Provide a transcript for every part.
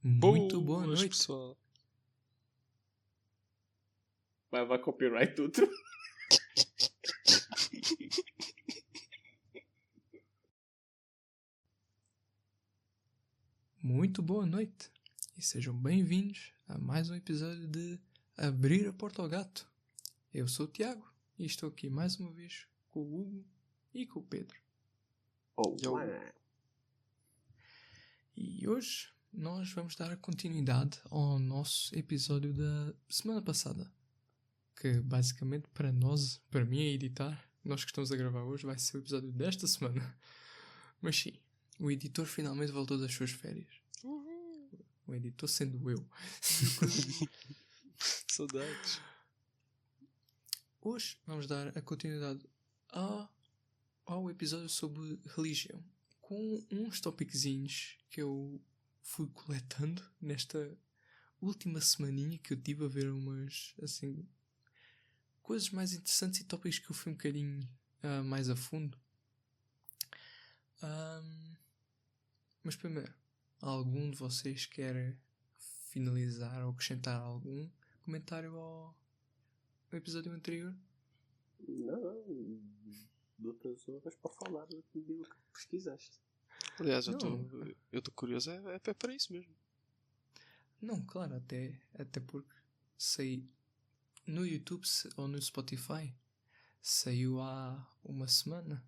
Muito boa Boas, noite. pessoal. Vai copyright tudo. Muito boa noite. E sejam bem-vindos a mais um episódio de Abrir a Porta ao Gato. Eu sou o Tiago e estou aqui mais uma vez com o Hugo e com o Pedro. E hoje nós vamos dar continuidade ao nosso episódio da semana passada. Que basicamente para nós, para mim a editar, nós que estamos a gravar hoje, vai ser o episódio desta semana. Mas sim, o editor finalmente voltou das suas férias. O editor sendo eu. Saudades. Hoje vamos dar a continuidade ao episódio sobre religião. Com uns topiquezinhos que eu fui coletando nesta última semaninha que eu tive a ver umas, assim, coisas mais interessantes e tópicos que eu fui um bocadinho mais a fundo. Mas primeiro, algum de vocês quer finalizar ou acrescentar algum comentário ao episódio anterior? Não, outras horas para falar do que pesquisaste. Aliás, Não. eu estou curioso, é para isso mesmo. Não, claro, até porque sei no YouTube ou no Spotify saiu há uma semana.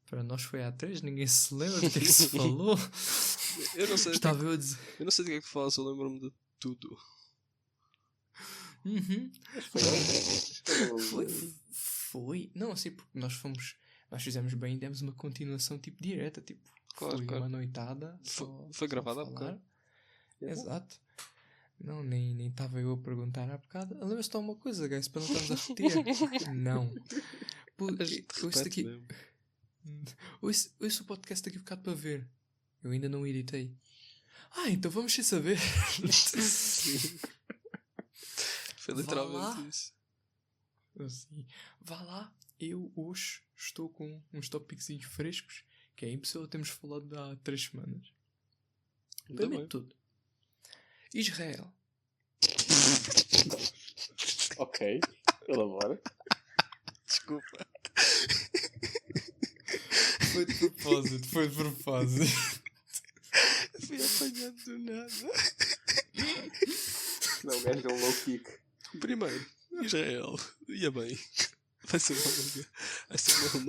Para nós foi há 3, ninguém se lembra do que é que se falou. Eu não sei Estava eu a dizer. Eu não sei do que é que falas, eu lembro-me de tudo. Uhum. Foi. Foi. Não, assim, porque nós fizemos bem e demos uma continuação tipo direta, tipo, Claro, foi claro. uma noitada. Foi gravada há falar. bocado. Exato. Não, nem estava eu a perguntar há bocado. Lembra-se de alguma coisa, guys, para não estarmos a repetir? Não. Ouço daqui. Ouço o podcast daqui a bocado para ver. Eu ainda não editei. Então vamos sem saber. Foi literalmente isso. Assim, vá lá, eu hoje estou com uns tópicos frescos que é impossível termos falado há 3 semanas. Primeiro de tudo, Israel. Ok, elabora. Desculpa. Foi de propósito. Fui apanhado do nada. Não, o gajo deu um low kick. Primeiro, Israel. Ia bem. Vai ser um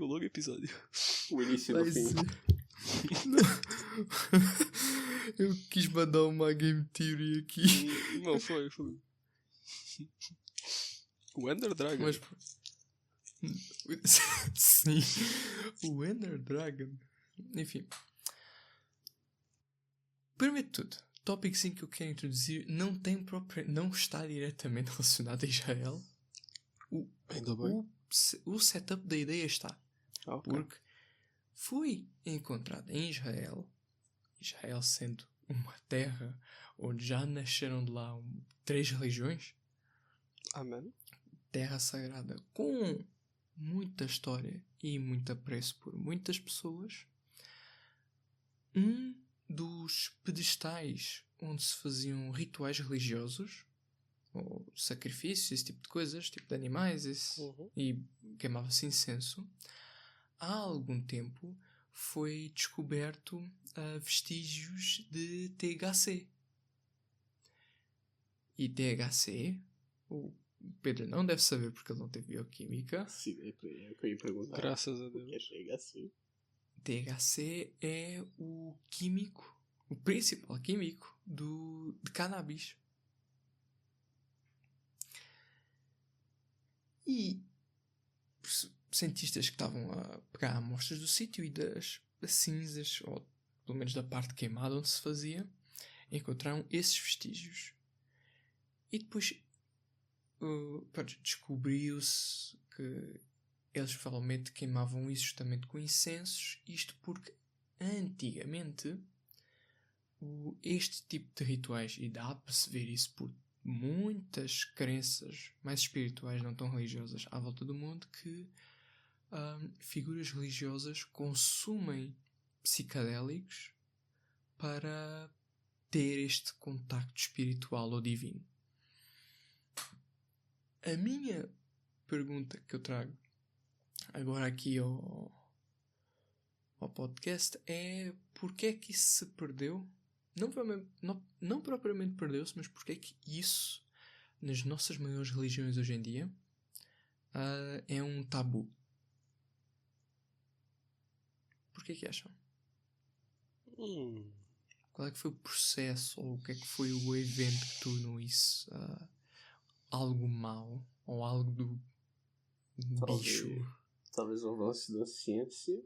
longo episódio. O início do fim. Eu quis mandar uma game theory aqui. Não, foi. O Ender Dragon. Mas, sim, o Ender Dragon. Enfim. Primeiro de tudo, tópico 5 que eu quero introduzir não está diretamente relacionado a Israel. Ainda bem. O setup da ideia está. Okay. Porque foi encontrado em Israel sendo uma terra onde já nasceram de lá 3 religiões. Amém. Terra sagrada com muita história e muito apreço por muitas pessoas. Um dos pedestais onde se faziam rituais religiosos ou sacrifícios, esse tipo de coisas, tipo de animais, e queimava-se incenso. Há algum tempo foi descoberto vestígios de THC. E THC, o Pedro não deve saber porque ele não teve bioquímica. Sim, é que eu ia perguntar. Graças a Deus. THC é o principal químico de cannabis. E cientistas que estavam a pegar amostras do sítio e das cinzas, ou pelo menos da parte queimada onde se fazia, encontraram esses vestígios. E depois descobriu-se que eles provavelmente queimavam isso justamente com incensos, isto porque antigamente este tipo de rituais, e dá para se ver isso por muitas crenças mais espirituais, não tão religiosas, à volta do mundo, que figuras religiosas consumem psicadélicos para ter este contacto espiritual ou divino. A minha pergunta que eu trago agora aqui ao podcast é porque é que isso se perdeu? Não propriamente perdeu-se, mas porque é que isso, nas nossas maiores religiões hoje em dia, é um tabu? Porquê que acham? Qual é que foi o processo ou o que é que foi o evento que tornou isso algo mau ou algo do bicho? Talvez um lance da ciência.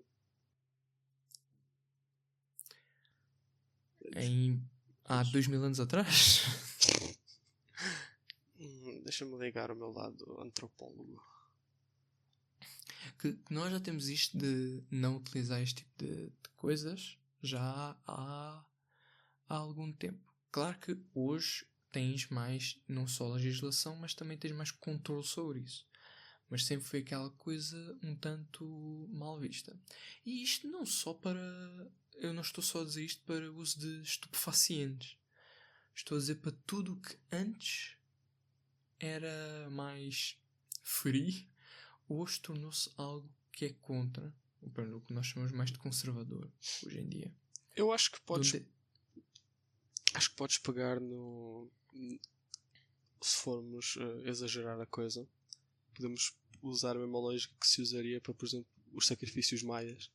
Há 2000 anos atrás? Deixa-me ligar o meu lado antropólogo. Que nós já temos isto de não utilizar este tipo de coisas já há algum tempo. Claro que hoje tens mais, não só legislação, mas também tens mais controle sobre isso. Mas sempre foi aquela coisa um tanto mal vista. E isto não só para... Eu não estou só a dizer isto para o uso de estupefacientes. Estou a dizer para tudo o que antes era mais free, hoje tornou-se algo que é contra o que nós chamamos mais de conservador hoje em dia. Eu acho que podes... Acho que podes pegar no... Se formos exagerar a coisa, podemos usar a mesma lógica que se usaria para, por exemplo, os sacrifícios maias.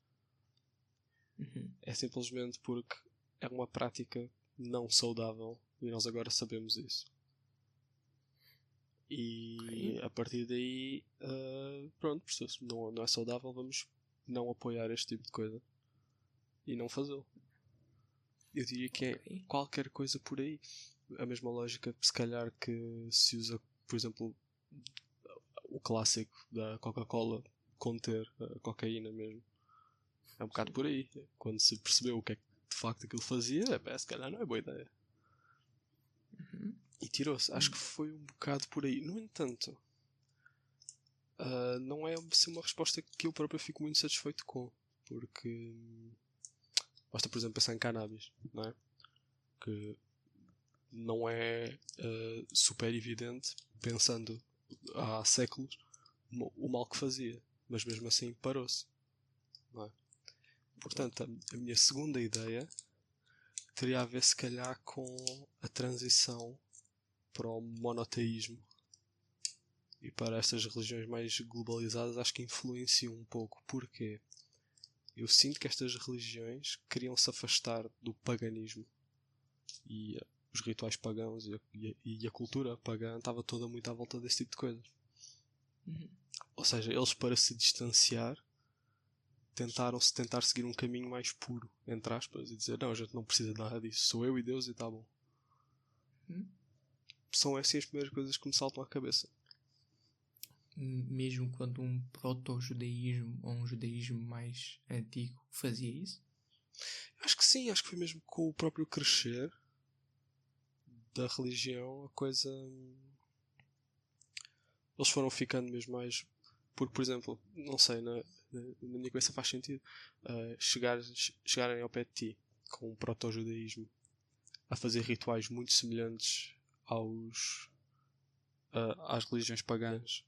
É simplesmente porque é uma prática não saudável e nós agora sabemos isso. E a partir daí, pronto, se não é saudável, vamos não apoiar este tipo de coisa e não fazê-lo. Eu diria que é qualquer coisa por aí. A mesma lógica, se calhar, que se usa, por exemplo, o clássico da Coca-Cola conter cocaína mesmo. É um bocado por aí. Quando se percebeu o que é que de facto aquilo fazia, se calhar não é boa ideia. E tirou-se. Acho que foi um bocado por aí. No entanto, não é assim uma resposta que eu próprio fico muito satisfeito com. Porque basta, por exemplo, pensar em cannabis, não é? Que não é super evidente, pensando há séculos, o mal que fazia. Mas mesmo assim parou-se. Não é? Portanto, a minha segunda ideia teria a ver, se calhar, com a transição para o monoteísmo. E para estas religiões mais globalizadas, acho que influenciam um pouco. Porquê? Eu sinto que estas religiões queriam se afastar do paganismo. E os rituais pagãos e a cultura pagã estava toda muito à volta desse tipo de coisas. Ou seja, eles, para se distanciar, tentar seguir um caminho mais puro, entre aspas, e dizer, não, a gente não precisa de nada disso, sou eu e Deus e está bom. São assim as primeiras coisas que me saltam à cabeça. Mesmo quando um proto-judaísmo ou um judaísmo mais antigo fazia isso? Acho que sim, acho que foi mesmo com o próprio crescer da religião, a coisa... Eles foram ficando mesmo mais... Porque, por exemplo, não sei, na minha cabeça faz sentido chegarem ao pé de ti com um proto-judaísmo a fazer rituais muito semelhantes às religiões pagãs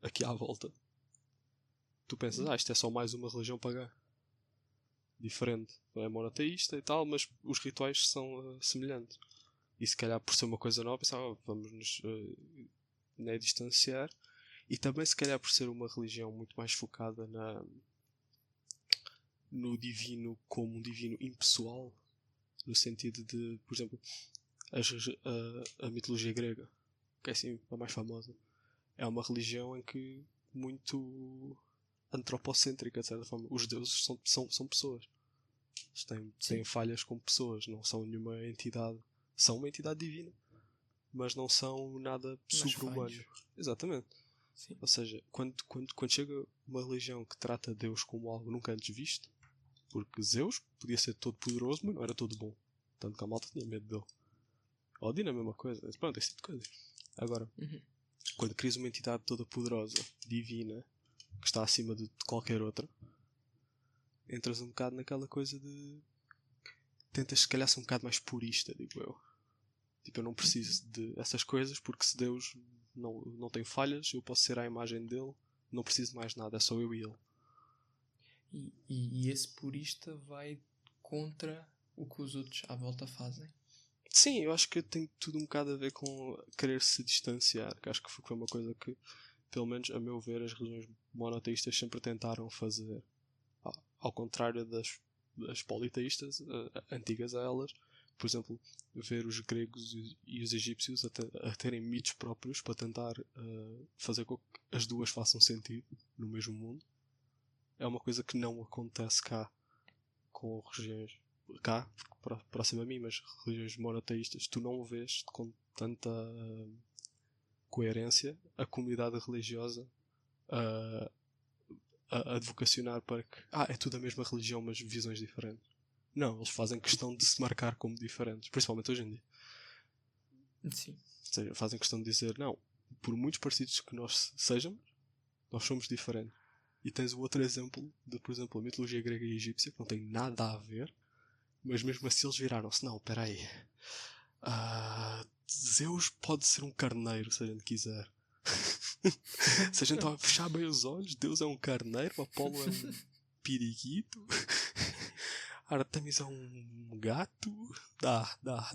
aqui à volta. Tu pensas, isto é só mais uma religião pagã diferente, é monoteísta e tal, mas os rituais são semelhantes. E se calhar por ser uma coisa nova, pensava, vamos nos distanciar. E também se calhar por ser uma religião muito mais focada no divino como um divino impessoal, no sentido de, por exemplo, a mitologia grega, que é assim a mais famosa, é uma religião em que muito antropocêntrica, de certa forma. Os deuses são pessoas. Eles têm falhas como pessoas, não são nenhuma entidade. São uma entidade divina, mas não são nada sobre-humano. Exatamente. Sim. Ou seja, quando chega uma religião que trata Deus como algo nunca antes visto, porque Zeus podia ser todo poderoso, mas não era todo bom. Tanto que a malta tinha medo dele. Odin é a mesma coisa. Pronto, esse tipo de coisa. Agora, quando crias uma entidade toda poderosa, divina, que está acima de qualquer outra, entras um bocado naquela coisa de tentas se calhar ser um bocado mais purista, digo eu. Tipo, eu não preciso de essas coisas, porque se Deus não tem falhas, eu posso ser à imagem dele, não preciso de mais nada, é só eu e ele. E esse purista vai contra o que os outros à volta fazem. Sim, eu acho que tem tudo um bocado a ver com querer se distanciar, que acho que foi uma coisa que, pelo menos a meu ver, as religiões monoteístas sempre tentaram fazer. Ao contrário das politeístas, antigas a elas. Por exemplo, ver os gregos e os egípcios a terem mitos próprios para tentar fazer com que as duas façam sentido no mesmo mundo. É uma coisa que não acontece cá com religiões. Cá, próximo a mim, mas religiões monoteístas, tu não vês com tanta coerência a comunidade religiosa a advocacionar para que é tudo a mesma religião, mas visões diferentes. Não, eles fazem questão de se marcar como diferentes, principalmente hoje em dia. Sim. Ou seja, fazem questão de dizer, não, por muitos parecidos que nós sejamos, nós somos diferentes. E tens o outro exemplo de, por exemplo, a mitologia grega e egípcia, que não tem nada a ver, mas mesmo assim eles viraram-se, não, espera aí. Zeus pode ser um carneiro, se a gente quiser. Se a gente a fechar bem os olhos, Deus é um carneiro, Apolo é um piriguito, Artemis é um gato. Dá. Dá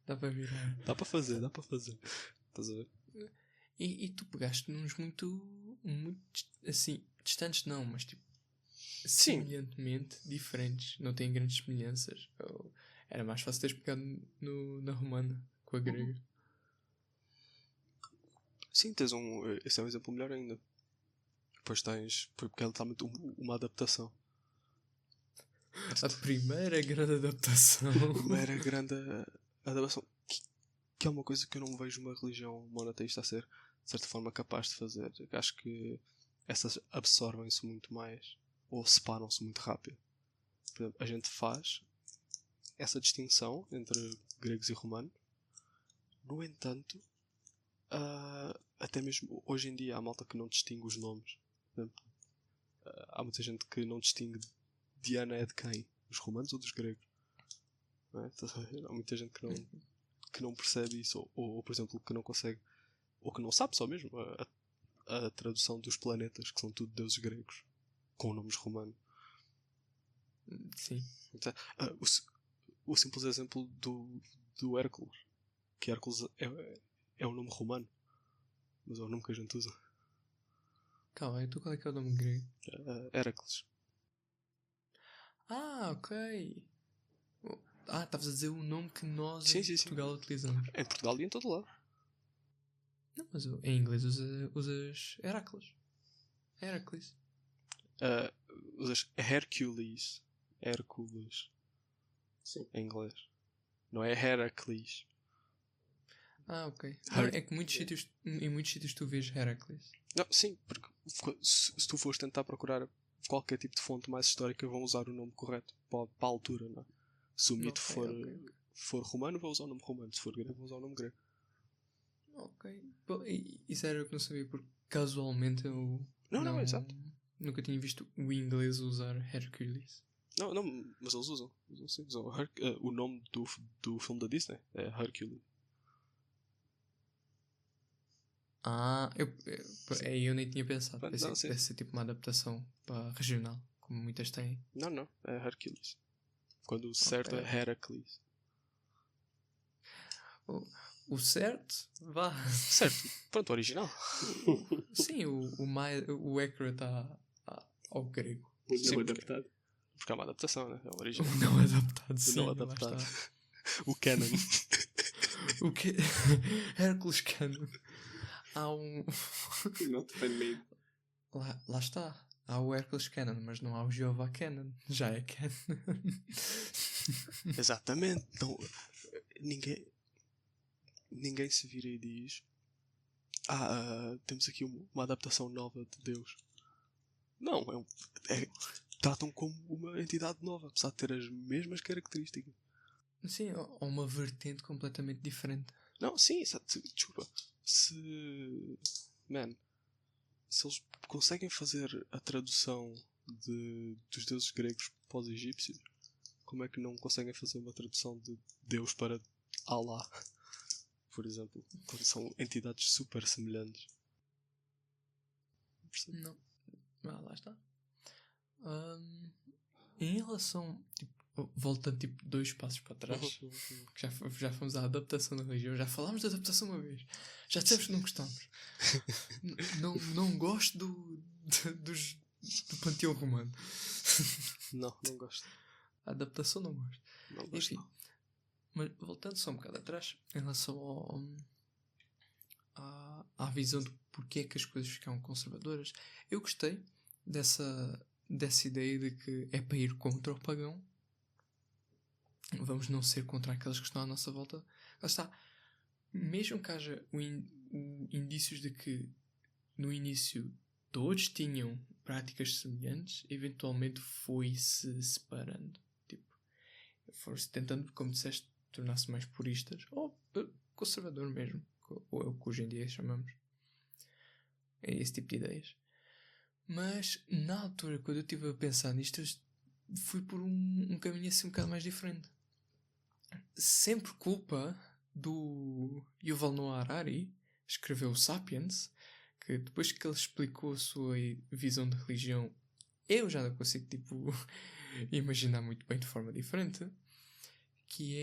para virar. Dá para fazer. Estás a ver? E tu pegaste nos muito assim, distantes não, mas tipo semelhantemente diferentes. Não têm grandes semelhanças. Era mais fácil teres pegado na romana com a grega. Sim, esse é um exemplo melhor ainda. Depois tens, porque é literalmente uma adaptação. A primeira grande adaptação. Primeira grande adaptação. Que é uma coisa que eu não vejo uma religião monoteísta a ser, de certa forma, capaz de fazer. Eu acho que essas absorvem-se muito mais, ou separam-se muito rápido. Por exemplo, a gente faz essa distinção entre gregos e romanos. No entanto, até mesmo hoje em dia há malta que não distingue os nomes. Por exemplo, há muita gente que não distingue Diana é de quem? Dos romanos ou dos gregos? Não é? Há muita gente que não percebe isso, ou por exemplo, que não consegue, ou que não sabe só mesmo a tradução dos planetas, que são tudo deuses gregos, com nomes romanos. Sim. Então, o simples exemplo do Hércules, que Hércules é um nome romano, mas é o nome que a gente usa. Calma, então qual é que é o nome grego? Hércules. Ok. Estavas a dizer o nome que nós Sim. Portugal utilizamos. Em Portugal e em todo lado. Não, mas em inglês usas Heracles. Heracles. Usas Hercules. Sim. Em inglês. Não é Heracles. Ok. Não, é que em muitos sítios tu vês Heracles. Não, sim, porque se tu fores tentar procurar qualquer tipo de fonte mais histórica, vão usar o nome correto para a altura, não é? Se o mito for romano, vão usar o nome romano. Se for grego, vão usar o nome grego. Ok. Bom, isso era o que não sabia, porque casualmente eu Não, exato. nunca tinha visto o inglês usar Hercules. Não, mas eles usam. Usam o nome do filme da Disney é Hercules. Eu nem tinha pensado. Não, Pensei que sim. pudesse ser tipo uma adaptação para regional, como muitas têm. Não, é Hercules. Quando o certo é Heracles. O certo, vá. Certo, pronto, o original. Sim, o accurate ao grego. O Sim, não adaptado. Porque é uma adaptação, né? É o original. O não adaptado, O sim. não lá adaptado. está. O canon. O que? Hércules Canon. Há um. Not fan-made. Lá está. Há o Hércules Canon, mas não há o Jeová Canon. Já é Canon. Exatamente. Não, ninguém se vira e diz temos aqui uma adaptação nova de Deus. Não, tratam como uma entidade nova, apesar de ter as mesmas características. Sim, ou uma vertente completamente diferente. Não, sim, desculpa. Se eles conseguem fazer a tradução dos deuses gregos para os egípcios, como é que não conseguem fazer uma tradução de Deus para Allah, por exemplo, quando são entidades super semelhantes. Não. Lá está. Em relação, tipo, voltando tipo 2 passos para trás, que já fomos à adaptação da religião, já falámos da adaptação uma vez, já dissemos que não gostamos. Não gosto do panteão romano. Não gosto. A adaptação não gosto. Não gosto. Enfim, mas voltando só um bocado atrás, em relação à visão de porque é que as coisas ficaram conservadoras, eu gostei dessa ideia de que é para ir contra o pagão. Vamos não ser contra aqueles que estão à nossa volta. Lá está. Mesmo que haja indícios de que no início todos tinham práticas semelhantes, eventualmente foi-se separando. Tipo, foi-se tentando, como disseste, tornar-se mais puristas ou conservador mesmo, ou é o que hoje em dia chamamos. É esse tipo de ideias. Mas na altura, quando eu estive a pensar nisto, fui por um caminho assim um bocado mais diferente. Sempre culpa do Yuval Noah Harari, escreveu o Sapiens, que depois que ele explicou a sua visão de religião, eu já não consigo imaginar muito bem de forma diferente. Que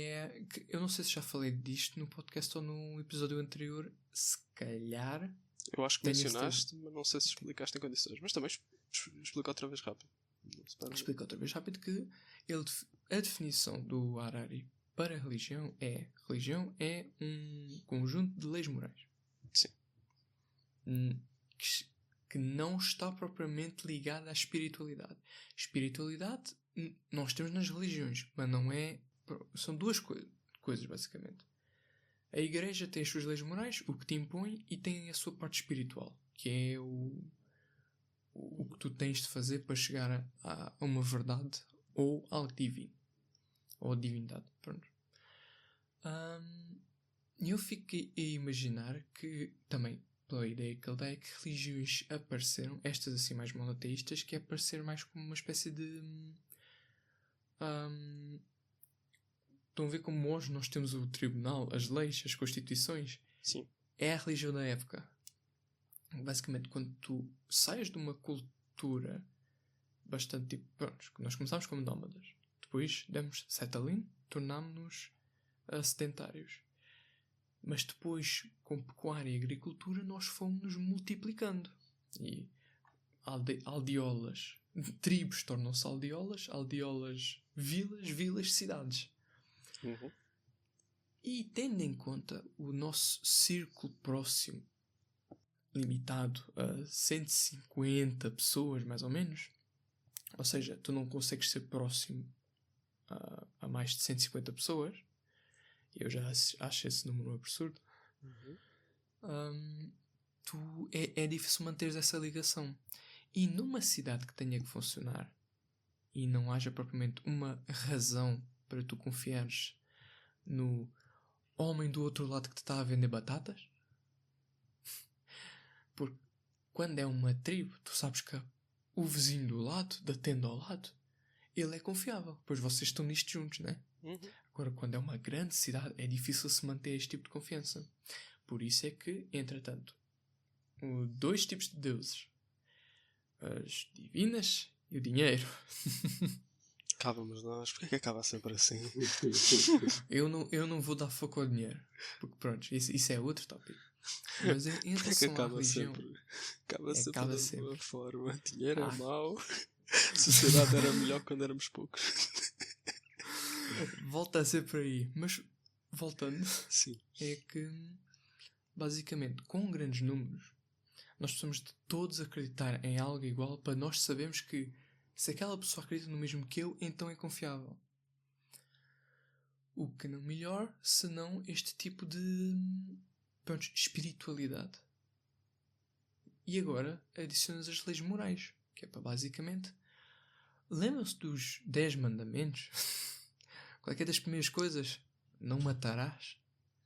eu não sei se já falei disto no podcast ou no episódio anterior, se calhar. Eu acho que mencionaste, mas não sei se explicaste em condições. Mas também explica outra vez rápido. Explica outra vez rápido que a definição do Harari para a religião é um conjunto de leis morais. Sim. Que não está propriamente ligada à espiritualidade. Espiritualidade nós temos nas religiões, mas não é... São duas coisas, basicamente. A igreja tem as suas leis morais, o que te impõe, e tem a sua parte espiritual, que é o que tu tens de fazer para chegar a uma verdade ou algo divino. Ou divindade, pronto. E eu fiquei a imaginar que, também, pela ideia que ele dá, é que religiões apareceram, estas assim mais monoteístas, que apareceram mais como uma espécie de... Estão a ver como hoje nós temos o tribunal, as leis, as constituições? Sim. É a religião da época. Basicamente, quando tu saias de uma cultura bastante tipo... Pronto, nós começámos como nómadas. Depois demos settling, tornámos-nos sedentários. Mas depois, com pecuária e agricultura, nós fomos-nos multiplicando. E aldeolas, tribos tornam-se aldeolas, vilas, cidades. Uhum. E tendo em conta o nosso círculo próximo, limitado a 150 pessoas, mais ou menos, ou seja, tu não consegues ser próximo a mais de 150 pessoas, eu já acho esse número um absurdo. Uhum. É difícil manteres essa ligação. E numa cidade que tenha que funcionar e não haja propriamente uma razão para tu confiares no homem do outro lado que te está a vender batatas, porque quando é uma tribo, tu sabes que o vizinho do lado, da tenda ao lado, ele é confiável, pois vocês estão nisto juntos, não é? Uhum. Agora, quando é uma grande cidade, é difícil se manter este tipo de confiança. Por isso é que, entretanto, dois tipos de deuses, as divinas e o dinheiro. Acabamos nós, porque é que acaba sempre assim? Eu não vou dar foco ao dinheiro, porque pronto, isso é outro tópico. Mas em Porque é que relação à acaba religião, sempre? Acaba sempre acaba da sempre. mesma forma. Dinheiro é mau. A sociedade era melhor quando éramos poucos. Volta a ser por aí. Mas, voltando, Sim. é que, basicamente, com grandes números, nós precisamos de todos acreditar em algo igual para nós sabermos que, se aquela pessoa acredita no mesmo que eu, então é confiável. O que não melhor, senão este tipo de espiritualidade. E agora adicionas as leis morais, que é para basicamente... Lembram-se dos 10 mandamentos? Qual é que é das primeiras coisas? Não matarás?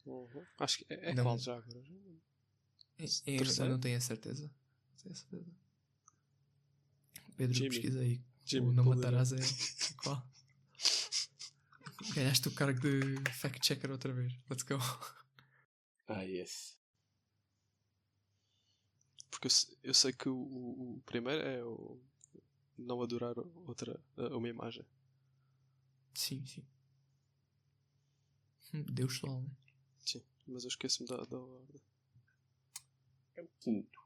Uhum. Acho que é Não. qual já agora? Eu não tenho a certeza. Pedro, Jimmy. pesquisa aí. Jimmy, O não poderá. matarás é qual? Ganhaste o cargo de fact-checker outra vez. Let's go. Yes. Porque eu sei que o primeiro é o não adorar uma imagem. Sim. Deus só. Sim, mas eu esqueço-me da ordem. É o quinto.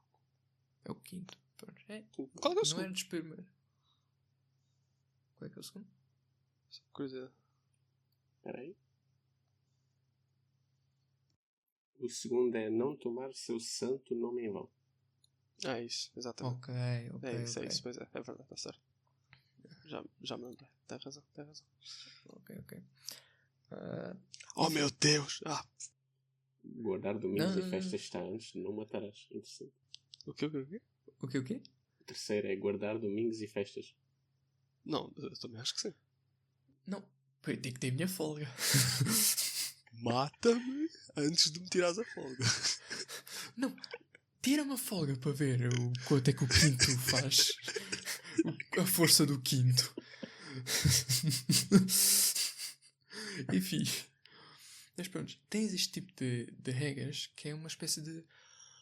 É o quinto. Pronto. Qual é que é o Não segundo? era dos primeiros. Qual é que é o segundo? Curiosidade. Espera aí. O segundo é não tomar seu santo nome em vão. É isso, exatamente. Ok. É isso, pois é verdade, está certo. Já me lembrei, tem razão. Ok. Oh meu Deus! Guardar domingos Não. e festas está antes de não matarás. Interessante. O quê? O quê? O terceiro é guardar domingos e festas. Não, eu também acho que sim. Não. Eu tenho que ter a minha folga. Mata-me antes de me tirares a folga. Não. Tira-me a folga para ver quanto é que o quinto faz. A força do quinto. Enfim. Mas pronto, tens este tipo de regras que é uma espécie de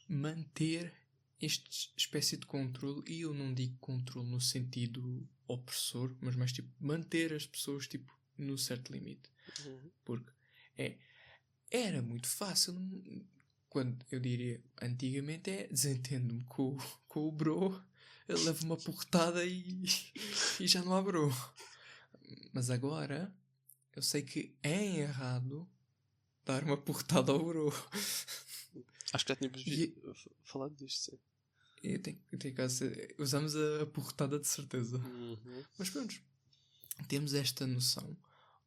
manter esta espécie de controle, e eu não digo controle no sentido opressor, mas mais tipo manter as pessoas tipo no certo limite. Porque era muito fácil, quando eu diria antigamente, desentendo-me com o bro, ele leva uma portada e já não há bro. Mas agora eu sei que é errado dar uma portada ao bro. Acho que já tínhamos falado disto, sim. Eu tenho que usamos a portada de certeza. Mas pronto, temos esta noção.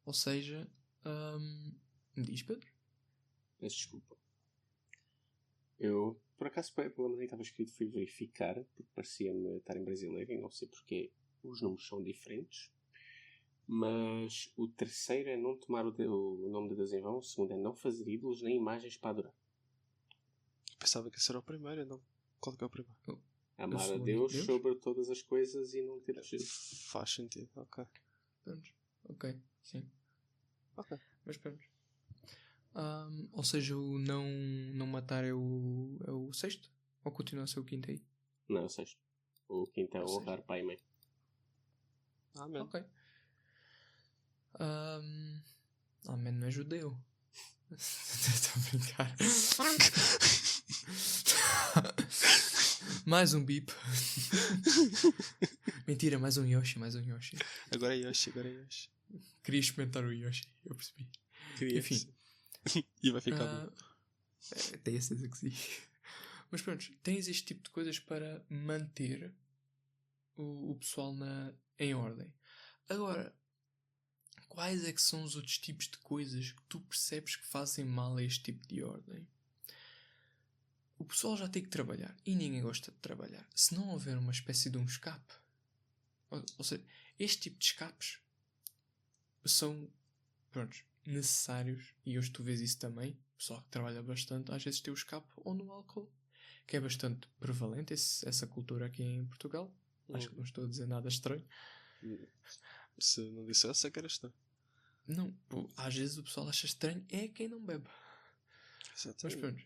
Ou seja, diz, Pedro? Peço desculpa. Eu, por acaso, pela maneira que estava escrito, fui verificar, porque parecia-me estar em brasileiro e não sei porque os números são diferentes. Mas o terceiro é não tomar o nome de Deus em vão, o segundo é não fazer ídolos nem imagens para adorar. Pensava que esse era o primeiro, não. Qual é que é o primeiro? Amar a Deus sobre todas as coisas e não ter Jesus. Faz sentido, ok. Pronto, ok, sim. Ok. Mas pronto. Ou seja, o não matar é o sexto? Ou continua a ser o quinto aí? Não, é o sexto. O quinto é honrar pai e mãe. Amém. Ok. Amém não é judeu. Estou a brincar. Mais um bip. Mentira, mais um Yoshi. Agora é Yoshi. Queria experimentar o Yoshi, eu percebi. Enfim. E vai ficar bom. Tenho a certeza que sim. Mas pronto, tens este tipo de coisas para manter o pessoal em ordem. Agora, quais é que são os outros tipos de coisas que tu percebes que fazem mal a este tipo de ordem? O pessoal já tem que trabalhar e ninguém gosta de trabalhar. Se não houver uma espécie de um escape, ou seja, este tipo de escapes são, pronto, necessários, e hoje tu vês isso também. O pessoal que trabalha bastante às vezes tem o escape ou no álcool, que é bastante prevalente essa cultura aqui em Portugal. Acho que não estou a dizer nada estranho. Se não dissesse, é que era estranho. Não, às vezes o pessoal acha estranho é quem não bebe. Exatamente. Mas pronto.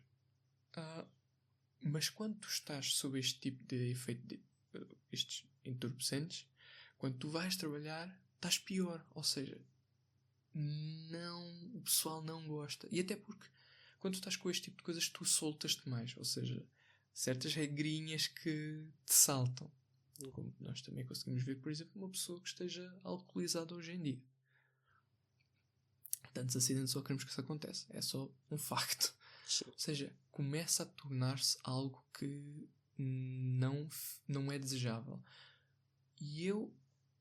Mas quando tu estás sob este tipo de efeito, estes entorpecentes, quando tu vais trabalhar, estás pior. Ou seja, o pessoal não gosta. E até porque, quando tu estás com este tipo de coisas, tu soltas-te mais. Ou seja, certas regrinhas que te saltam. Como nós também conseguimos ver, por exemplo, uma pessoa que esteja alcoolizada hoje em dia. Tantos acidentes ou crimes que isso acontece. É só um facto. Sim. Ou seja, começa a tornar-se algo que não é desejável. E eu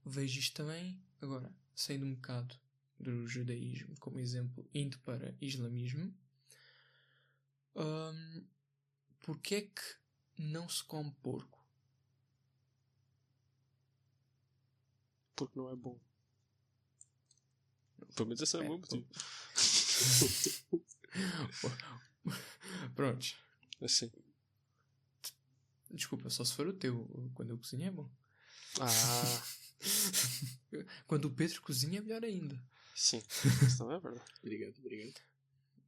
vejo isto também, agora, saindo um bocado do judaísmo como exemplo, indo para islamismo. Porque é que não se come porco? Porque não é bom. Pelo menos esse é o meu motivo. Prontos. Assim. Desculpa, só se for o teu. Quando eu cozinho é bom. Ah. Quando o Pedro cozinha é melhor ainda. Sim, isso também é verdade. Obrigado.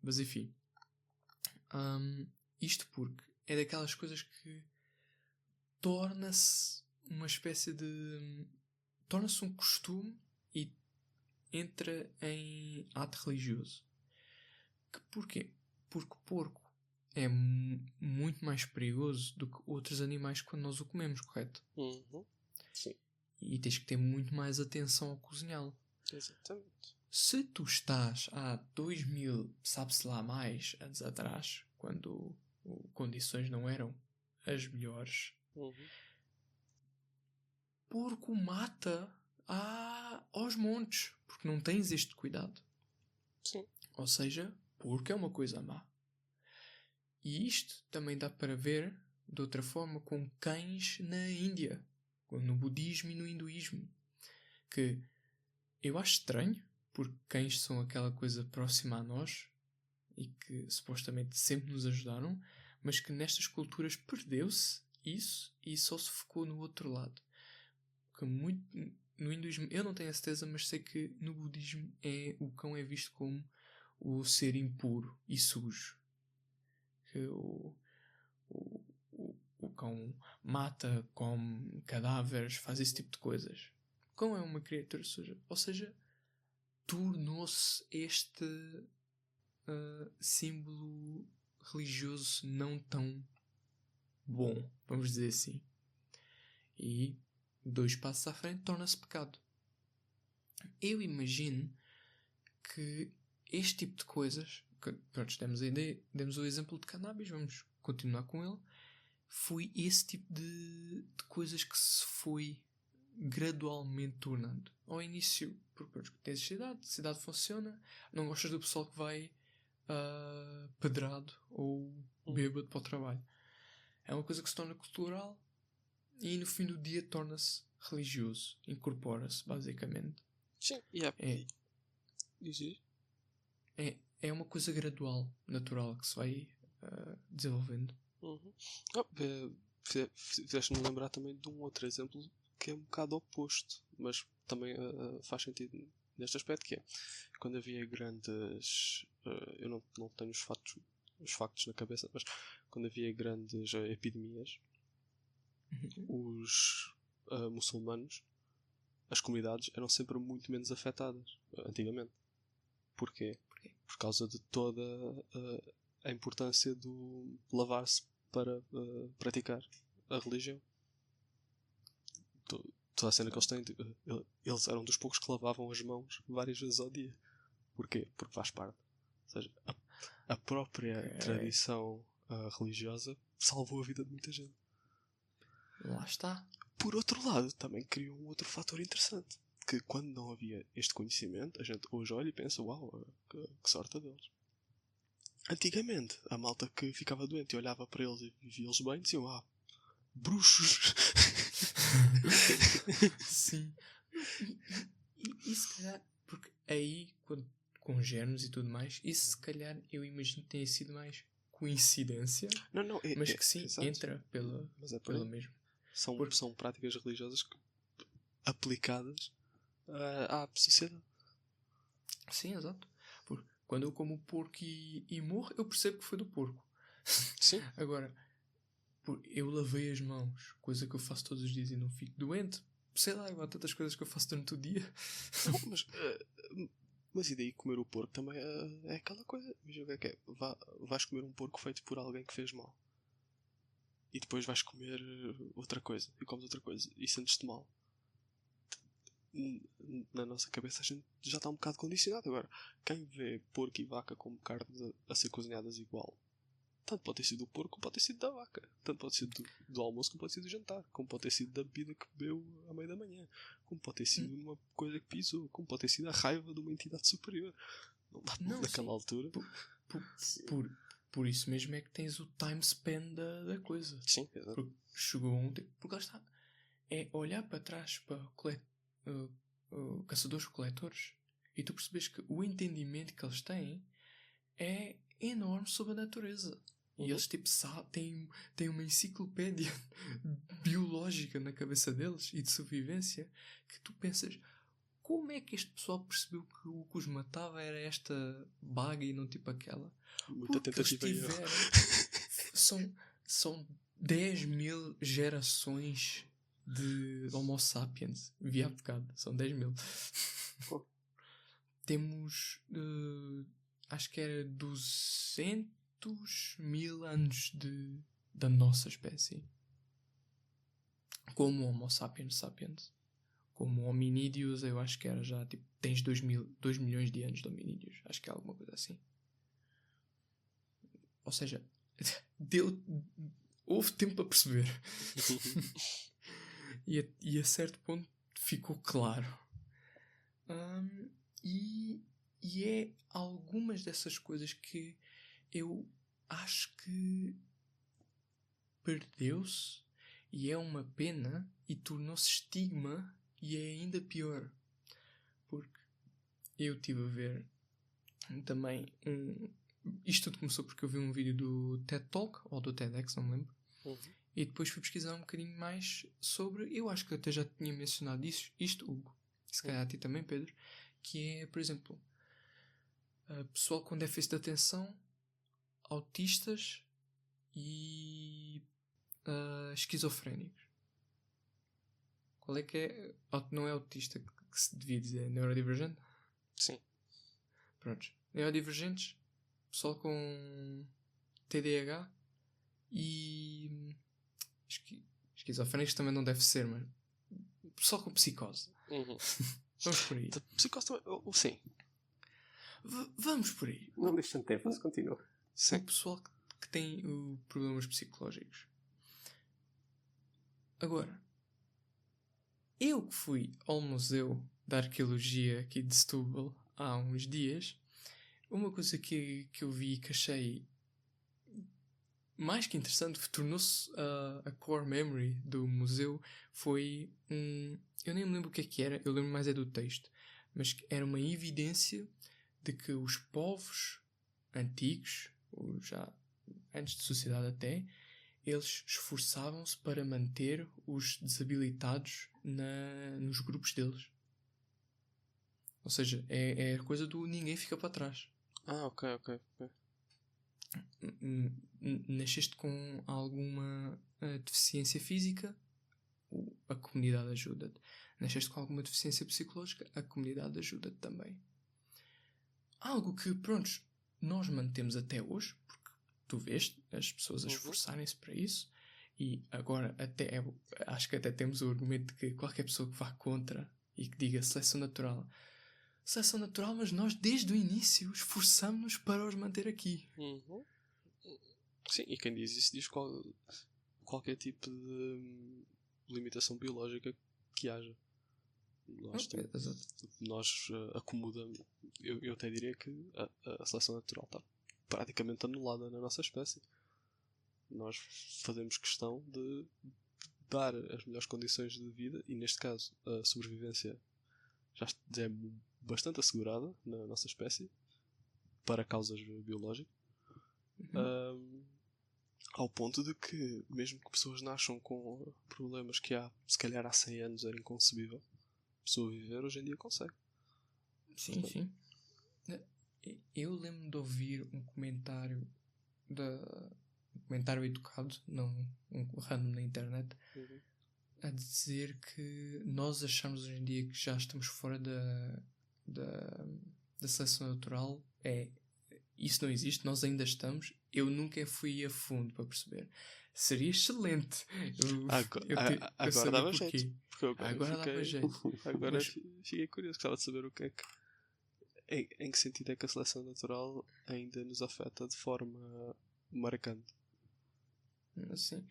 Mas enfim. Isto porque é daquelas coisas que torna-se uma espécie de... torna-se um costume e entra em ato religioso. Porquê? Porque o porco é muito mais perigoso do que outros animais quando nós o comemos, correto? Uhum. Sim. E tens que ter muito mais atenção ao cozinhá-lo. Exatamente. Se tu estás há 2000, sabe-se lá mais, anos atrás, quando condições não eram as melhores, Uhum. porco mata aos montes, porque não tens este cuidado. Sim. Ou seja, porco é uma coisa má. E isto também dá para ver de outra forma com cães na Índia, no budismo e no hinduísmo, que eu acho estranho, porque cães são aquela coisa próxima a nós e que supostamente sempre nos ajudaram, mas que nestas culturas perdeu-se isso e só se focou no outro lado. Que muito no hinduísmo, eu não tenho a certeza, mas sei que no budismo o cão é visto como o ser impuro e sujo. Que o cão mata, come cadáveres, faz esse tipo de coisas. O cão é uma criatura suja. Ou seja, tornou-se este símbolo religioso não tão bom, vamos dizer assim. E 2 passos à frente torna-se pecado. Eu imagino que este tipo de coisas, pronto, demos o exemplo de cannabis, vamos continuar com ele, foi esse tipo de coisas que se foi gradualmente tornando. Ao início, porque pronto, tens cidade funciona, não gostas do pessoal que vai pedrado ou bêbado para o trabalho. É uma coisa que se torna cultural e no fim do dia torna-se religioso, incorpora-se basicamente. Sim, É uma coisa gradual, natural, que se vai desenvolvendo. Uhum. Fizeste-me lembrar também de um outro exemplo que é um bocado oposto, mas também faz sentido neste aspecto, que é quando havia grandes eu não tenho os factos na cabeça, mas quando havia grandes epidemias, os muçulmanos, as comunidades eram sempre muito menos afetadas antigamente. Porquê? Por causa de toda a importância do lavar-se para praticar a religião. Toda a cena que eles têm, eles eram dos poucos que lavavam as mãos várias vezes ao dia. Porquê? Porque faz parte. Ou seja, a própria tradição religiosa salvou a vida de muita gente. Lá está. Por outro lado, também criou um outro fator interessante. Que quando não havia este conhecimento, a gente hoje olha e pensa, uau, que sorte deles. Antigamente, a malta que ficava doente e olhava para eles e via-los bem, diziam, bruxos. Sim. E se calhar, porque aí, com germes e tudo mais, isso se calhar eu imagino que tenha sido mais coincidência, Não, mas que sim, exato. entra pelo mesmo. São práticas religiosas aplicadas à sociedade. Sim, exato. Porque quando eu como porco e morro, eu percebo que foi do porco. Sim. Agora, eu lavei as mãos, coisa que eu faço todos os dias e não fico doente. Sei lá, há tantas coisas que eu faço durante o dia. Não, mas e daí comer o porco também é aquela coisa. Imagina o que é. Vais comer um porco feito por alguém que fez mal. E depois vais comer outra coisa. E comes outra coisa. E sentes-te mal. Na nossa cabeça a gente já está um bocado condicionado. Agora, quem vê porco e vaca como carne a ser cozinhadas igual, tanto pode ter sido do porco como pode ter sido da vaca, tanto pode ter sido do almoço como pode ter sido do jantar, como pode ter sido da bebida que bebeu à meia da manhã, como pode ter sido uma coisa que pisou, como pode ter sido a raiva de uma entidade superior. Não dá naquela altura. Por isso mesmo é que tens o time span da coisa. Sim, exato. Porque chegou um tempo. Porque lá está. É olhar para trás para caçadores-coletores e tu percebes que o entendimento que eles têm é enorme sobre a natureza. E eles tipo têm uma enciclopédia biológica na cabeça deles e de sobrevivência que tu pensas, como é que este pessoal percebeu que o que os matava era esta baga e não tipo aquela? Muita Porque eles tentativa e erro. tiveram. São 10.000 gerações de Homo sapiens. Vi há bocado. São 10.000. Oh. Temos. Acho que era 200.000 anos da nossa espécie. Como Homo sapiens sapiens. Como hominídeos, eu acho que era já tipo. Tens 2 milhões de anos de hominídeos. Acho que é alguma coisa assim. Ou seja, houve tempo para perceber. e a certo ponto ficou claro. E é algumas dessas coisas que eu acho que perdeu-se e é uma pena e tornou-se estigma e é ainda pior. Porque eu estive a ver também isto tudo começou porque eu vi um vídeo do TED Talk ou do TEDx, não me lembro. E depois fui pesquisar um bocadinho mais sobre, eu acho que até já tinha mencionado isto, Hugo, se calhar a ti também, Pedro, que é, por exemplo, pessoal com déficit de atenção, autistas e esquizofrénicos. Qual é que é? Não é autista que se devia dizer, neurodivergente? Sim. Prontos. Neurodivergentes, pessoal com TDAH e esquizofrénicos também não deve ser, mas pessoal com psicose. Vamos por aí. Psicose também. Sim. Vamos por aí. Não deixa de tempo, continua. Sim. O pessoal que tem problemas psicológicos. Agora, eu que fui ao Museu da Arqueologia aqui de Setúbal há uns dias, uma coisa que eu vi e que achei mais que interessante, tornou-se a core memory do museu, foi eu nem me lembro o que era, eu lembro mais é do texto, mas era uma evidência de que os povos antigos, ou já antes de sociedade até, eles esforçavam-se para manter os desabilitados nos grupos deles. Ou seja, é a coisa do ninguém fica para trás. Ok. Nasceste com alguma deficiência física, a comunidade ajuda-te. Nasceste com alguma deficiência psicológica, a comunidade ajuda-te também. Algo que, prontos, nós mantemos até hoje, porque tu vês as pessoas a esforçarem-se para isso, e agora acho que até temos o argumento de que qualquer pessoa que vá contra e que diga seleção natural, mas nós desde o início esforçamos-nos para os manter aqui. Sim, e quem diz isso diz qualquer tipo de limitação biológica que haja. Nós acomodamos. Eu até diria que a seleção natural está praticamente anulada na nossa espécie. Nós fazemos questão de dar as melhores condições de vida e, neste caso, a sobrevivência já é bastante assegurada na nossa espécie para causas biológicas. Ao ponto de que, mesmo que pessoas nasçam com problemas que se calhar há 100 anos era inconcebível, a pessoa viver hoje em dia consegue. Sim, sim. Eu lembro de ouvir um comentário educado, não um random na internet, a dizer que nós achamos hoje em dia que já estamos fora da seleção natural. Isso não existe, nós ainda estamos. Eu nunca fui a fundo para perceber. Seria excelente. Agora dava jeito. Agora dava jeito. Agora fiquei curioso, gostava de saber o que é que. Em que sentido é que a seleção natural ainda nos afeta de forma marcante? Assim.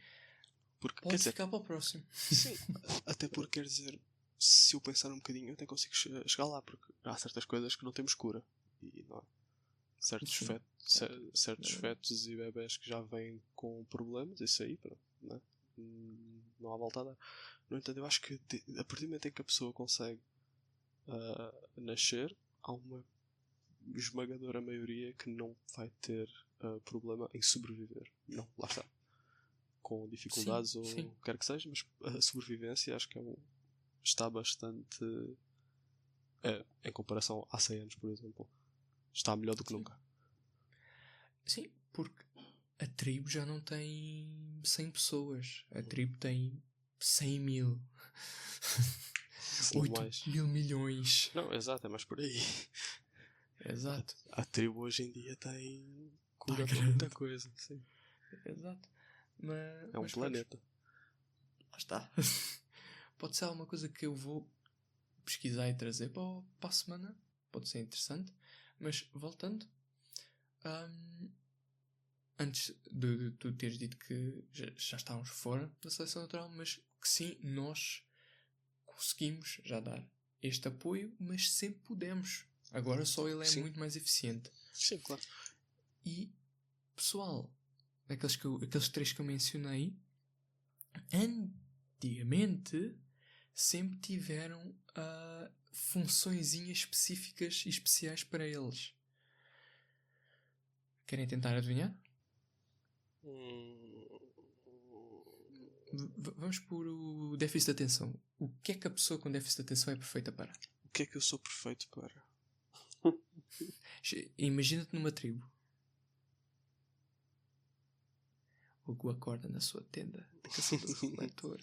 Porque, pode ficar para o próximo. Sim, até porque quer dizer, se eu pensar um bocadinho, eu até consigo chegar lá, porque há certas coisas que não temos cura. E não há. Certos fetos e bebés que já vêm com problemas, isso aí, pronto, não há volta a dar. No entanto, eu acho que a partir do momento em que a pessoa consegue nascer, há uma esmagadora maioria que não vai ter problema em sobreviver. Não, lá está. Com dificuldades ou quer que seja, mas a sobrevivência acho que está bastante em comparação há 100 anos, por exemplo, está melhor do que nunca. Sim, porque a tribo já não tem 100 pessoas. A tribo tem 100 mil. Se não 8 mais. mil milhões. Não, exato, é mais por aí. Exato. A tribo hoje em dia tem cura Tá para grande. muita coisa. Sim. Exato. Mas, É um mas planeta. pronto, lá está. Pode ser alguma coisa que eu vou pesquisar e trazer para a semana. Pode ser interessante. Mas voltando. Antes de tu teres dito que já estávamos fora da seleção natural, mas que sim, nós conseguimos já dar este apoio, mas sempre pudemos. Agora só ele é Sim. muito mais eficiente. Sim, claro. E, pessoal, aqueles 3 que eu mencionei, antigamente sempre tiveram funçõezinhas específicas e especiais para eles. Querem tentar adivinhar? Vamos por o déficit de atenção. O que é que a pessoa com déficit de atenção é perfeita para? O que é que eu sou perfeito para? Imagina-te numa tribo. O Gu acorda na sua tenda de caçador-coletor.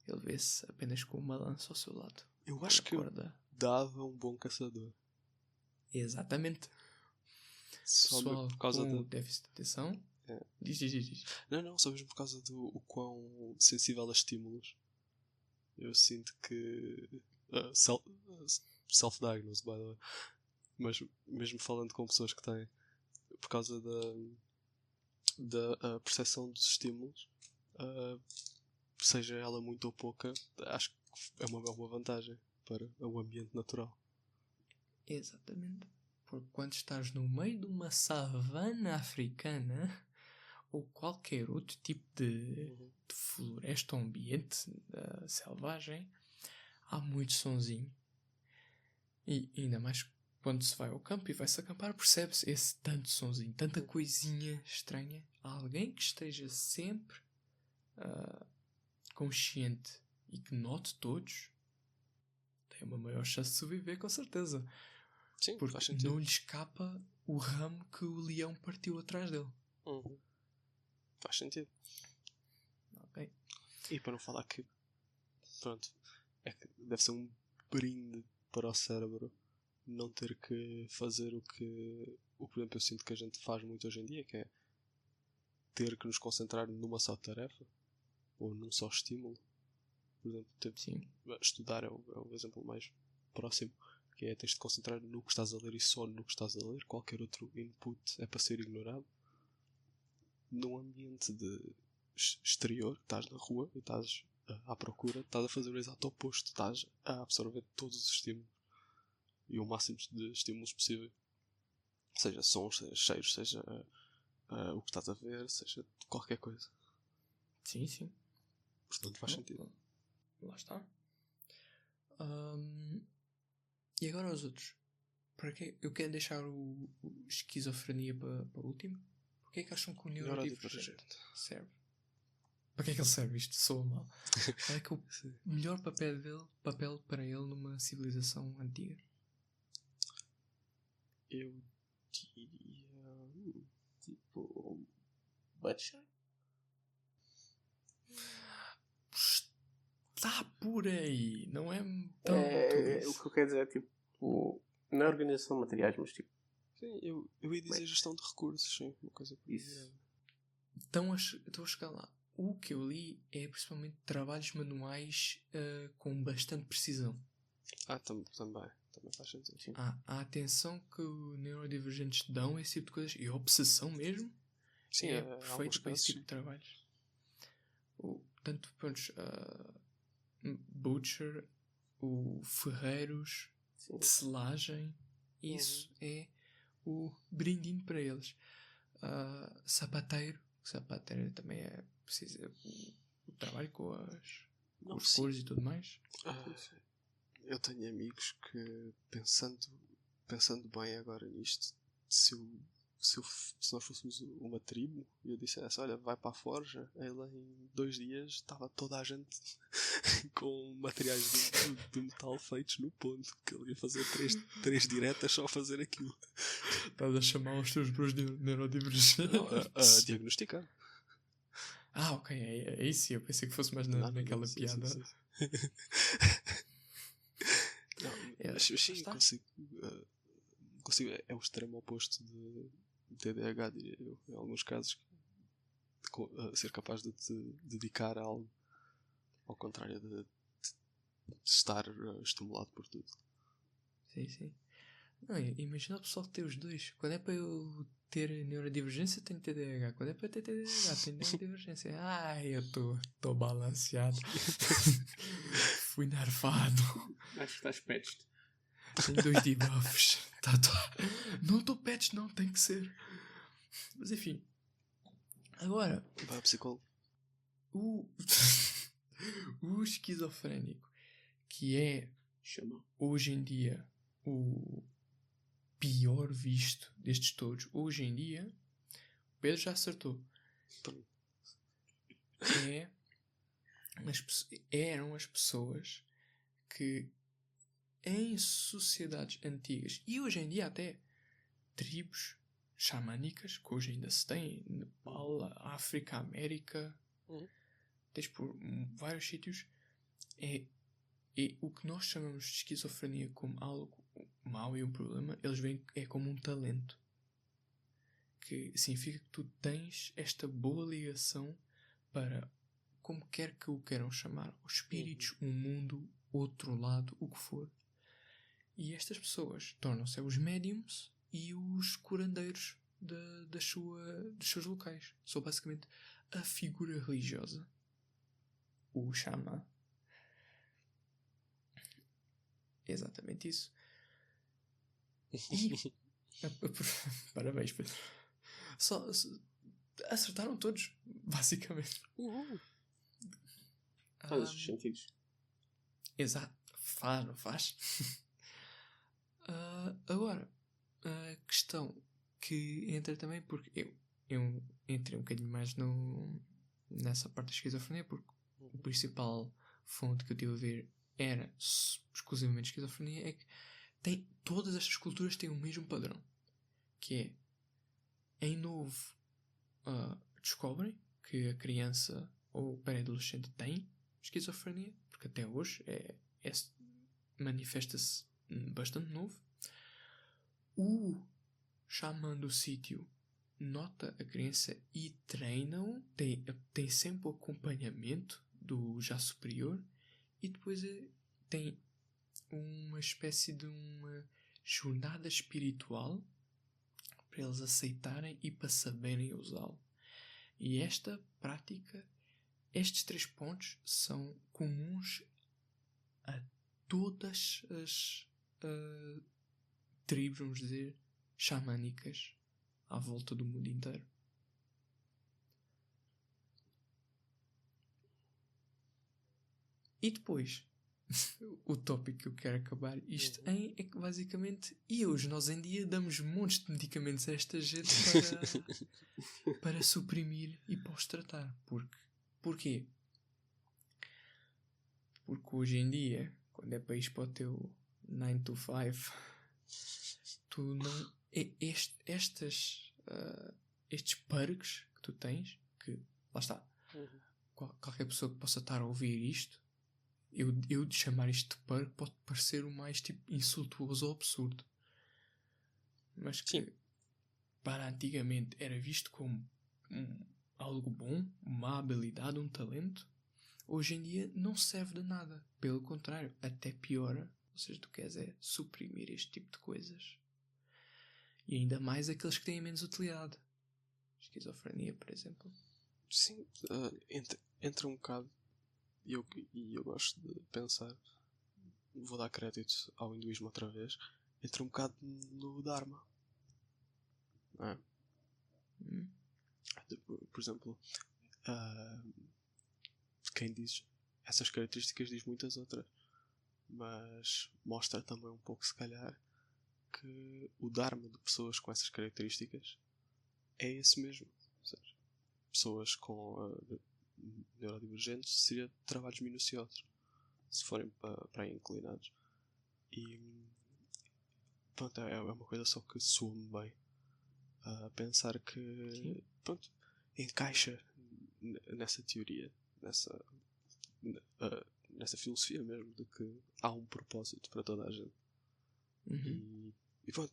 Ele vê-se apenas com uma lança ao seu lado. Eu acho que eu dava um bom caçador. Exatamente. Só Pessoal por causa com da... déficit de atenção. É. Diz. Não, só mesmo por causa do o quão sensível a estímulos. Eu sinto que... self-diagnose, by the way. Mas mesmo falando com pessoas que têm, por causa da percepção dos estímulos, seja ela muito ou pouca, acho que é uma vantagem para o ambiente natural. Exatamente. Porque quando estás no meio de uma savana africana ou qualquer outro tipo de floresta ou ambiente selvagem, há muito sonzinho. E ainda mais quando se vai ao campo e vai-se acampar, percebe-se esse tanto sonzinho, tanta coisinha estranha. Há alguém que esteja sempre consciente e que note todos, tem uma maior chance de sobreviver, com certeza. Sim, porque faz sentido. não lhe escapa o ramo que o leão partiu atrás dele. Faz sentido. Ok. E para não falar que, pronto, é que deve ser um brinde para o cérebro não ter que fazer o que, por exemplo, eu sinto que a gente faz muito hoje em dia, que é ter que nos concentrar numa só tarefa ou num só estímulo. Por exemplo, estudar é o exemplo mais próximo, que é tens de concentrar no que estás a ler e só no que estás a ler. Qualquer outro input é para ser ignorado. Num ambiente de exterior, estás na rua e estás à procura, estás a fazer o exato oposto, estás a absorver todos os estímulos e o máximo de estímulos possível, seja sons, seja cheiros, seja o que estás a ver, seja qualquer coisa. Sim. Portanto faz sentido. Lá está. E agora os outros? Para quê? Eu quero deixar o esquizofrenia para o último. Porquê é que acham que o neurodivergente serve? Para que é que ele serve? Isto soa mal. Qual é que é o melhor papel para ele numa civilização antiga? Eu diria... tipo... Butcher? Está por aí. Não é tanto O isso. que eu quero dizer é tipo... Não é organização de materiais, mas tipo... Sim, eu ia dizer gestão de recursos, sim. Uma coisa por isso. Então estou a chegar lá. O que eu li é principalmente trabalhos manuais com bastante precisão. Também faz sentido. Sim. A atenção que os neurodivergentes dão a esse tipo de coisas e a obsessão mesmo Sim, é perfeito para esse tipo sim. de trabalhos. Tanto, pronto, butcher, o ferreiros, Sim. selagem, isso é o brindinho para eles. Sapateiro também é preciso o trabalho com as cores e tudo mais. Eu tenho amigos que, pensando bem agora nisto, se eu se nós fôssemos uma tribo e eu dissesse, olha, vai para a forja, ele em 2 dias estava toda a gente com materiais de metal feitos no ponto, que ele ia fazer 3 diretas só a fazer aquilo. Estás a chamar os teus bros de neurodivergentes? Não, a diagnosticar. Ok, é isso. Eu pensei que fosse mais naquela sim, piada. sim. Não, mas sim, consigo. É o extremo oposto de TDAH, diria eu. Em alguns casos, ser capaz de te dedicar a algo, ao contrário de estar estimulado por tudo. Sim. Não, imagina o pessoal que tem os dois. Quando é para eu ter neurodivergência, tenho TDAH. Quando é para ter TDAH, tenho neurodivergência. Eu estou balanceado. Fui nerfado. Acho que estás patched. Tenho 2 debuffs. Não estou patched, não, tem que ser. Mas enfim. Agora, Vai ao psicólogo. o esquizofrénico, que é Chama. hoje em dia o pior visto destes todos, hoje em dia, o Pedro já acertou. Eram as pessoas que em sociedades antigas e hoje em dia até tribos xamânicas que hoje ainda se tem, Nepal, África, América, tens por vários sítios, é o que nós chamamos de esquizofrenia como algo mau e um problema, eles veem é como um talento, que significa que tu tens esta boa ligação para, como quer que o queiram chamar, os espíritos, um mundo, outro lado, o que for. E estas pessoas tornam-se os médiums e os curandeiros dos seus locais. São basicamente a figura religiosa, o xamã. Exatamente isso. E parabéns, Pedro. Acertaram todos, basicamente. Todos os sentidos. Exato. Não faz? Agora, a questão que entra também, porque eu entrei um bocadinho mais nessa parte da esquizofrenia, porque a principal fonte que eu tive a ver era exclusivamente esquizofrenia, é que todas estas culturas têm o mesmo padrão, que é, em novo, descobrem que a criança ou o pré-adolescente tem esquizofrenia, porque até hoje manifesta-se bastante novo. O xamã do sítio nota a criança e treina-o, tem sempre o acompanhamento do já superior, e depois tem uma espécie de uma jornada espiritual para eles aceitarem e para saberem usá-lo. E esta prática, estes 3 pontos são comuns a todas as tribos, vamos dizer, xamânicas à volta do mundo inteiro. E depois, o tópico que eu quero acabar isto em é que basicamente hoje nós em dia damos montes de medicamentos a esta gente para suprimir e para os tratar. Porquê? Porque hoje em dia, quando é para ir para o teu 9 to 5, tu não... estes perks que tu tens, que lá está, qualquer pessoa que possa estar a ouvir isto, eu de chamar isto de perk pode parecer o mais tipo insultuoso ou absurdo, mas que para antigamente era visto como algo bom, uma habilidade, um talento. Hoje em dia não serve de nada, pelo contrário, até piora. Ou seja, tu queres suprimir este tipo de coisas, e ainda mais aqueles que têm menos utilidade. Esquizofrenia, por exemplo. Sim, entra um bocado, e eu gosto de pensar, vou dar crédito ao hinduísmo outra vez, entra um bocado no Dharma. Não é? Por exemplo, quem diz essas características diz muitas outras, mas mostra também um pouco, se calhar, que o Dharma de pessoas com essas características é esse mesmo. Ou seja, pessoas com neurodivergentes seria trabalhos minuciosos, se forem para aí inclinados. E pronto, é uma coisa só que soa-me bem a pensar que pronto, encaixa nessa teoria, nessa filosofia mesmo, de que há um propósito para toda a gente. E pronto,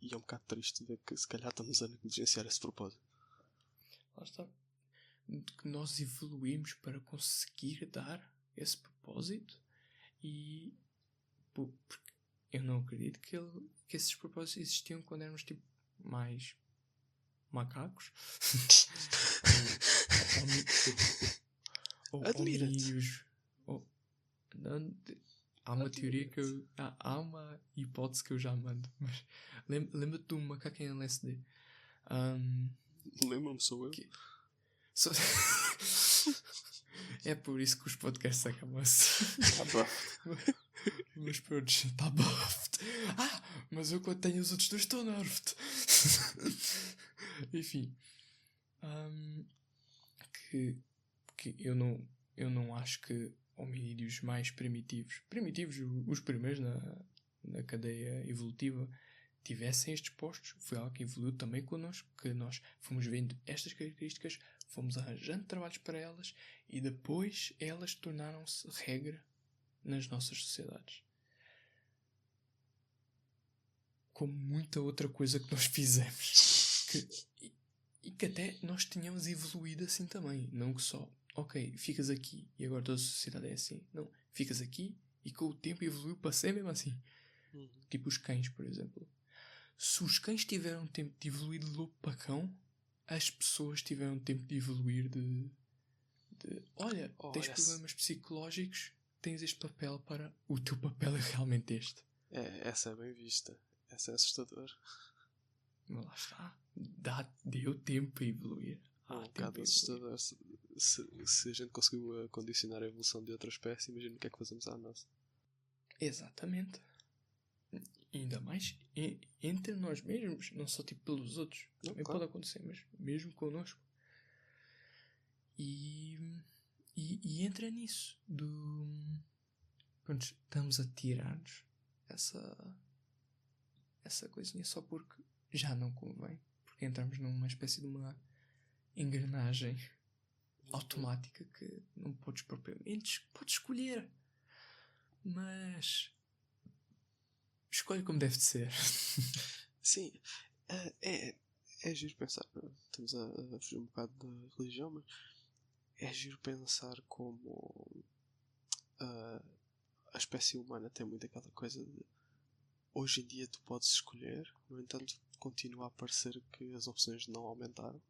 e é um bocado triste ver que se calhar estamos a negligenciar esse propósito. Lá está. Que nós evoluímos para conseguir dar esse propósito e porque eu não acredito que esses propósitos existiam quando éramos tipo mais macacos ou hominídeos. Há uma teoria que há uma hipótese que eu já mando, mas lembra-te do macaco em LSD. Lembro-me, sou eu. É por isso que os podcasts acabam assim. Tá buffed. Mas pronto, está buffed. Mas eu quando tenho os outros dois estou nerfed. Enfim. Que eu não acho que hominídeos mais primitivos, os primeiros na cadeia evolutiva, tivessem estes postos. Foi algo que evoluiu também connosco, que nós fomos vendo estas características, fomos arranjando trabalhos para elas e depois elas tornaram-se regra nas nossas sociedades. Como muita outra coisa que nós fizemos. E que até nós tínhamos evoluído assim também. Não que só, ok, ficas aqui e agora toda a sociedade é assim. Não, ficas aqui e com o tempo evoluiu para ser mesmo assim. Tipo os cães, por exemplo. Se os cães tiveram tempo de evoluir de lobo para cão, as pessoas tiveram tempo de evoluir de olha, tens problemas psicológicos, tens este papel para... O teu papel é realmente este. Essa é bem vista. Essa é assustadora. Mas lá está. Deu tempo a evoluir. É um bocado assustador. Se a gente conseguiu condicionar a evolução de outra espécie, imagina o que é que fazemos à nossa. Exatamente. Ainda mais entre nós mesmos, não só tipo pelos outros. Também pode acontecer, mas mesmo connosco. E entra nisso pronto, estamos a tirar-nos essa coisinha só porque já não convém, porque entramos numa espécie de uma engrenagem automática que não podes propriamente, podes escolher, mas escolhe como deve de ser. Sim, é giro pensar, estamos a fugir um bocado da religião, mas é giro pensar como a espécie humana tem muito aquela coisa de hoje em dia tu podes escolher, no entanto continua a parecer que as opções não aumentaram.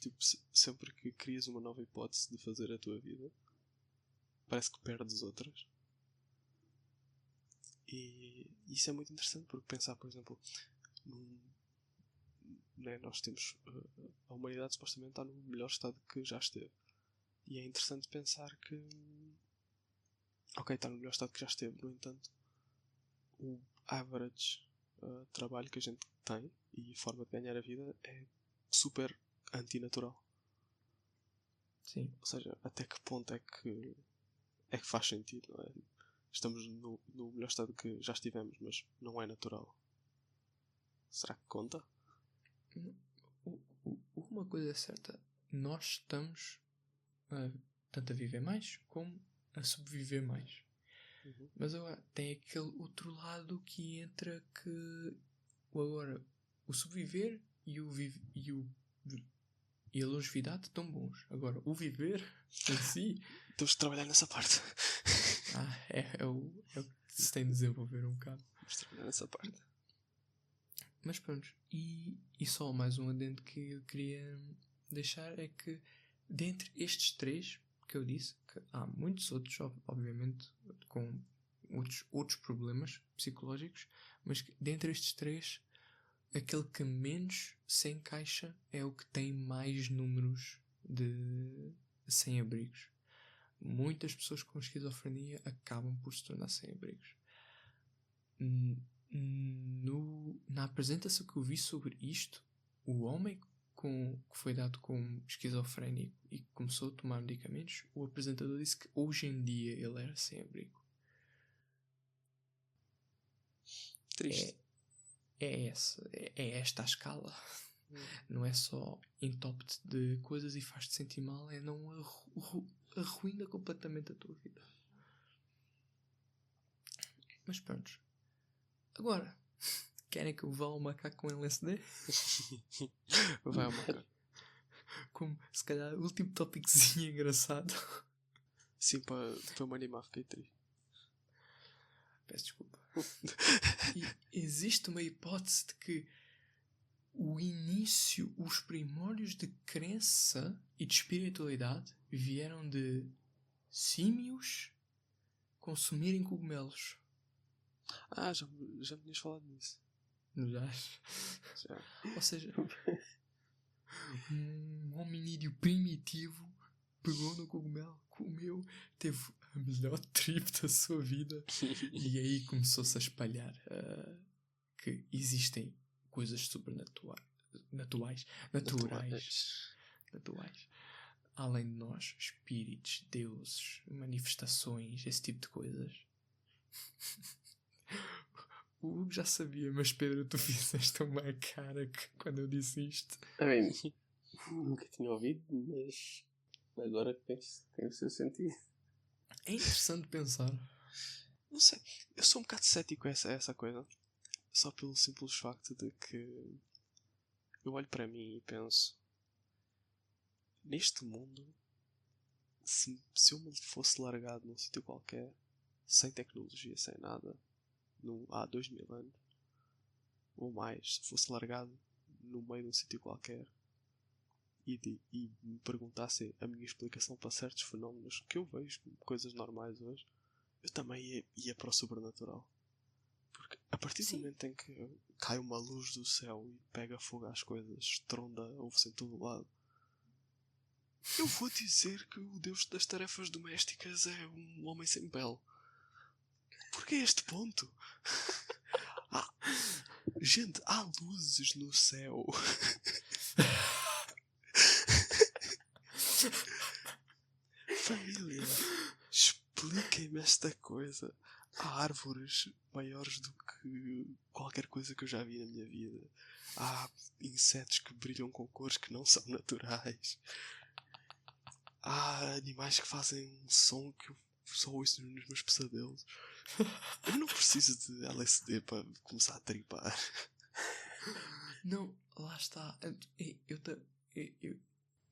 Tipo, sempre que crias uma nova hipótese de fazer a tua vida, parece que perdes outras. E isso é muito interessante porque pensar, por exemplo, nós temos a humanidade supostamente está no melhor estado que já esteve. E é interessante pensar que está no melhor estado que já esteve, no entanto o average trabalho que a gente tem e forma de ganhar a vida é super antinatural. Sim. Ou seja, até que ponto é que faz sentido, não é? Estamos no melhor estado que já estivemos, mas não é natural. Será que conta? Uma coisa é certa, nós estamos tanto a viver mais como a sobreviver mais. Mas agora tem aquele outro lado que entra que agora o sobreviver e a longevidade estão bons. Agora o viver em si temos de trabalhar nessa parte. é o que se tem de desenvolver um bocado. Vamos trabalhar nessa parte. Mas pronto, e só mais um adendo que eu queria deixar é que dentre estes três que eu disse, que há muitos outros, obviamente, com outros problemas psicológicos, mas que dentre estes três, aquele que menos se encaixa é o que tem mais números de sem-abrigos. Muitas pessoas com esquizofrenia acabam por se tornar sem-abrigos. na apresentação que eu vi sobre isto, o homem que foi dado como esquizofrénico e que começou a tomar medicamentos, o apresentador disse que hoje em dia ele era sem abrigo. Triste. É esta a escala. Não é só entope-te de coisas e faz-te sentir mal, é não arruína completamente a tua vida. Mas pronto. Agora, querem que eu vá ao macaco com LSD? Vai ao macaco. Como, se calhar, o último tópicozinho engraçado. Sim, para me animar, fiquei triste. Peço desculpa. E existe uma hipótese de que o início, os primórdios de crença e de espiritualidade vieram de símios consumirem cogumelos. Já me tinhas falado nisso. Já. Ou seja, um hominídeo primitivo pegou no cogumelo, comeu, teve a melhor trip da sua vida e aí começou-se a espalhar que existem coisas naturais, além de nós, espíritos, deuses, manifestações, esse tipo de coisas. O Hugo já sabia, mas Pedro, tu fizeste uma cara que, quando eu disse isto. Nunca tinha ouvido, mas agora tem o seu sentido. É interessante pensar. Não sei, eu sou um bocado cético a essa coisa. Só pelo simples facto de que eu olho para mim e penso, neste mundo, se eu me fosse largado num sítio qualquer, sem tecnologia, sem nada, há 2000 anos ou mais, se fosse largado no meio de um sítio qualquer e me perguntassem a minha explicação para certos fenómenos que eu vejo como coisas normais hoje, eu também ia para o sobrenatural. Porque a partir do momento em que cai uma luz do céu e pega fogo às coisas, estronda, ouve-se em todo lado, eu vou dizer que o Deus das tarefas domésticas é um homem sem pele. Porque é este ponto? Gente, há luzes no céu. Família, expliquem-me esta coisa. Há árvores maiores do que qualquer coisa que eu já vi na minha vida. Há insetos que brilham com cores que não são naturais. Há animais que fazem um som que eu só ouço nos meus pesadelos. Eu não preciso de LSD para começar a tripar. Não, lá está.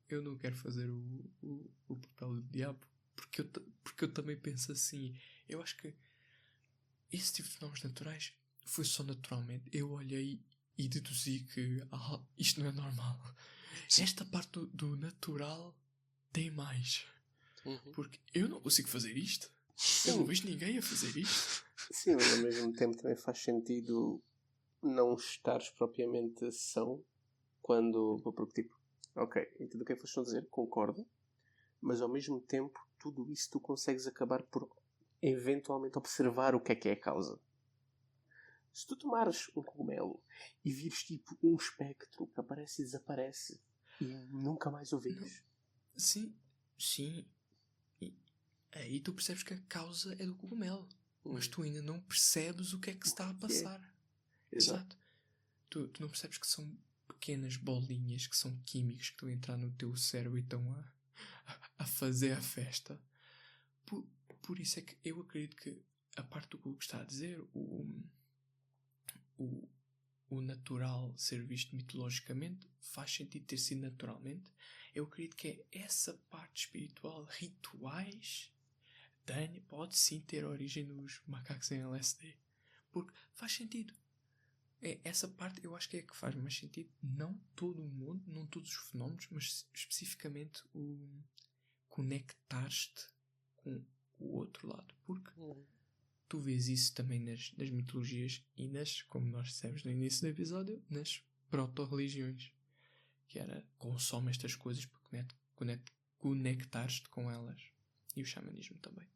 Eu não quero fazer o papel do diabo, porque eu também penso assim. Eu acho que esse tipo de fenómenos naturais foi só naturalmente. Eu olhei e deduzi que isto não é normal. Sim. Esta parte do natural tem mais. Porque eu não consigo fazer isto. Sim. Eu não vejo ninguém a fazer isto. Sim, mas ao mesmo tempo também faz sentido não estares propriamente são quando... Porque tipo, ok, entendo o que é que vocês estão a dizer, concordo, mas ao mesmo tempo tudo isso tu consegues acabar por eventualmente observar o que é a causa. Se tu tomares um cogumelo e vires tipo um espectro que aparece e desaparece e nunca mais o vês. Sim. E aí tu percebes que a causa é do cogumelo. Mas tu ainda não percebes o que é que se está a passar. Exato. Tu não percebes que são pequenas bolinhas, que são químicos que estão a entrar no teu cérebro e estão a fazer a festa. Por isso é que eu acredito que a parte do que o Hugo está a dizer, o natural ser visto mitologicamente, faz sentido ter sido naturalmente. Eu acredito que é essa parte espiritual, rituais, pode sim ter origem nos macacos em LSD. Porque faz sentido. Essa parte eu acho que é a que faz mais sentido. Não todo o mundo, não todos os fenómenos, mas especificamente o conectar-te com o outro lado. Porque tu vês isso também nas mitologias e como nós dissemos no início do episódio, nas proto-religiões. Que era, consome estas coisas para conectar-te com elas. E o xamanismo também.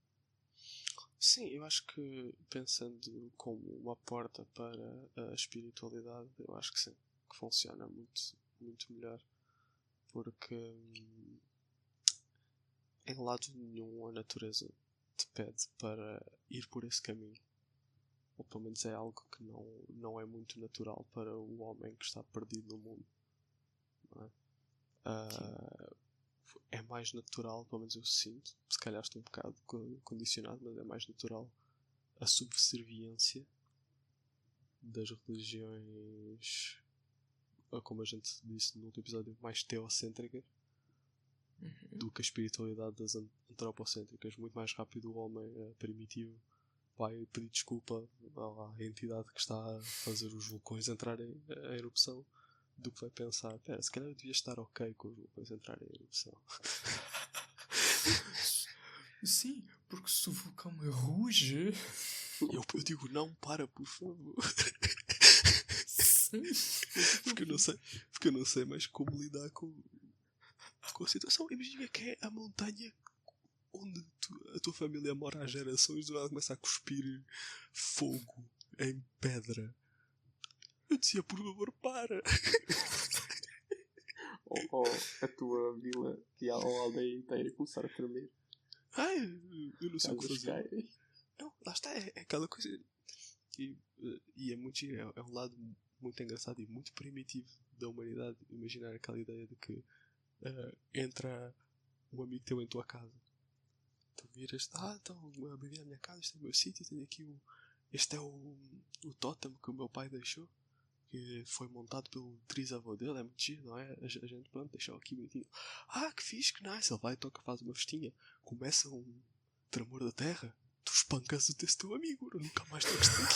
Sim, eu acho que pensando como uma porta para a espiritualidade, eu acho que sim, que funciona muito, muito melhor. Porque em lado nenhum a natureza te pede para ir por esse caminho. Ou pelo menos é algo que não é muito natural para o homem que está perdido no mundo. Não é? É mais natural, pelo menos eu sinto, se calhar estou um bocado condicionado, mas é mais natural a subserviência das religiões, como a gente disse no último episódio, mais teocêntricas do que a espiritualidade das antropocêntricas. Muito mais rápido o homem primitivo vai pedir desculpa à entidade que está a fazer os vulcões entrarem em erupção do que vai pensar, pera, se calhar eu devia estar ok com os vulcões entrarem em erupção. Sim, porque se o vulcão me ruge... Eu digo, não, para, por favor. Sim. Porque eu não sei mais como lidar com a situação. Imagina que é a montanha onde a tua família mora há gerações, do nada começa a cuspir fogo em pedra. Eu dizia, por favor, para. Ou a tua vila e a aldeia inteira começar a tremer. Eu não sei o que Casas fazer. caem. Não, lá está, é aquela coisa. E é muito giro, é um lado muito engraçado e muito primitivo da humanidade. Imaginar aquela ideia de que entra um amigo teu em tua casa. Tu viras, então, bem-vindo à minha casa, este é o meu sítio, tenho aqui este é o tótem que o meu pai deixou, que foi montado pelo trisavô dele, é muito giro, não é? A gente, pronto, deixou aqui bonitinho. Que fixe, que nice, ele vai e toca, faz uma festinha, começa um tremor da terra, tu espancas o teu amigo, nunca mais tocas daquilo.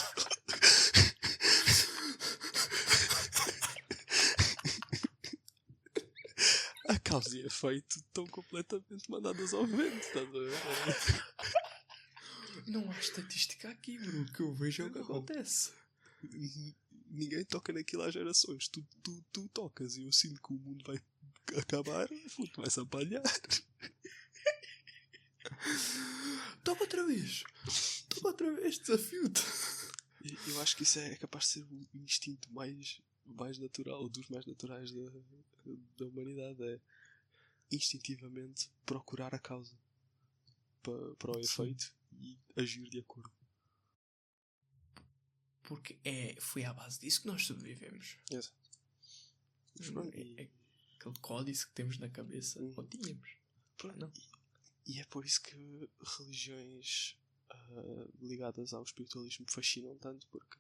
A causa e efeito estão completamente mandadas ao vento, estás a ver? Não há estatística aqui, bro. O que eu vejo é o que acontece. Ninguém toca naquilo há gerações. Tu tocas e eu sinto que o mundo vai acabar, tu vais apanhar. Toca outra vez, desafio-te. Eu acho que isso é capaz de ser o instinto mais natural, dos mais naturais da humanidade. É instintivamente procurar a causa para o efeito e agir de acordo. Porque foi à base disso que nós sobrevivemos. Exato. Aquele códice que temos na cabeça, ou tínhamos. Não. E é por isso que religiões ligadas ao espiritualismo fascinam tanto, porque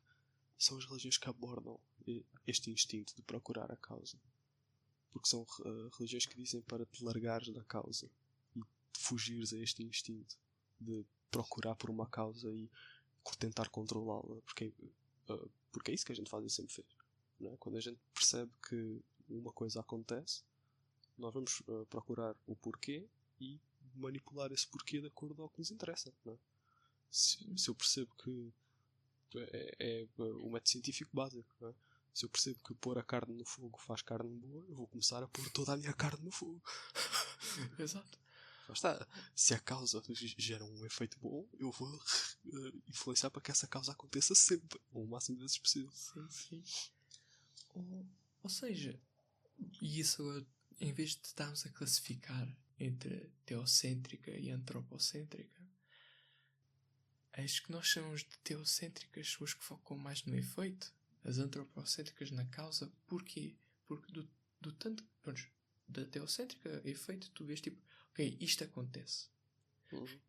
são as religiões que abordam este instinto de procurar a causa. Porque são religiões que dizem para te largares da causa e fugires a este instinto de procurar por uma causa e tentar controlá-la, porque é isso que a gente faz e sempre fez, não é? Quando a gente percebe que uma coisa acontece, nós vamos procurar o porquê e manipular esse porquê de acordo ao que nos interessa, não é? Se eu percebo que é o método científico básico, não é? Se eu percebo que pôr a carne no fogo faz carne boa, eu vou começar a pôr toda a minha carne no fogo. Exato. Já está. Se a causa gera um efeito bom, eu vou influenciar para que essa causa aconteça sempre, ou o máximo de vezes possível. Sim. Ou seja, e isso agora, em vez de estarmos a classificar entre teocêntrica e antropocêntrica, as que nós chamamos de teocêntricas são as que focam mais no efeito, as antropocêntricas na causa. Porquê? Porque do tanto, pronto, da teocêntrica efeito, tu vês tipo, ok, isto acontece.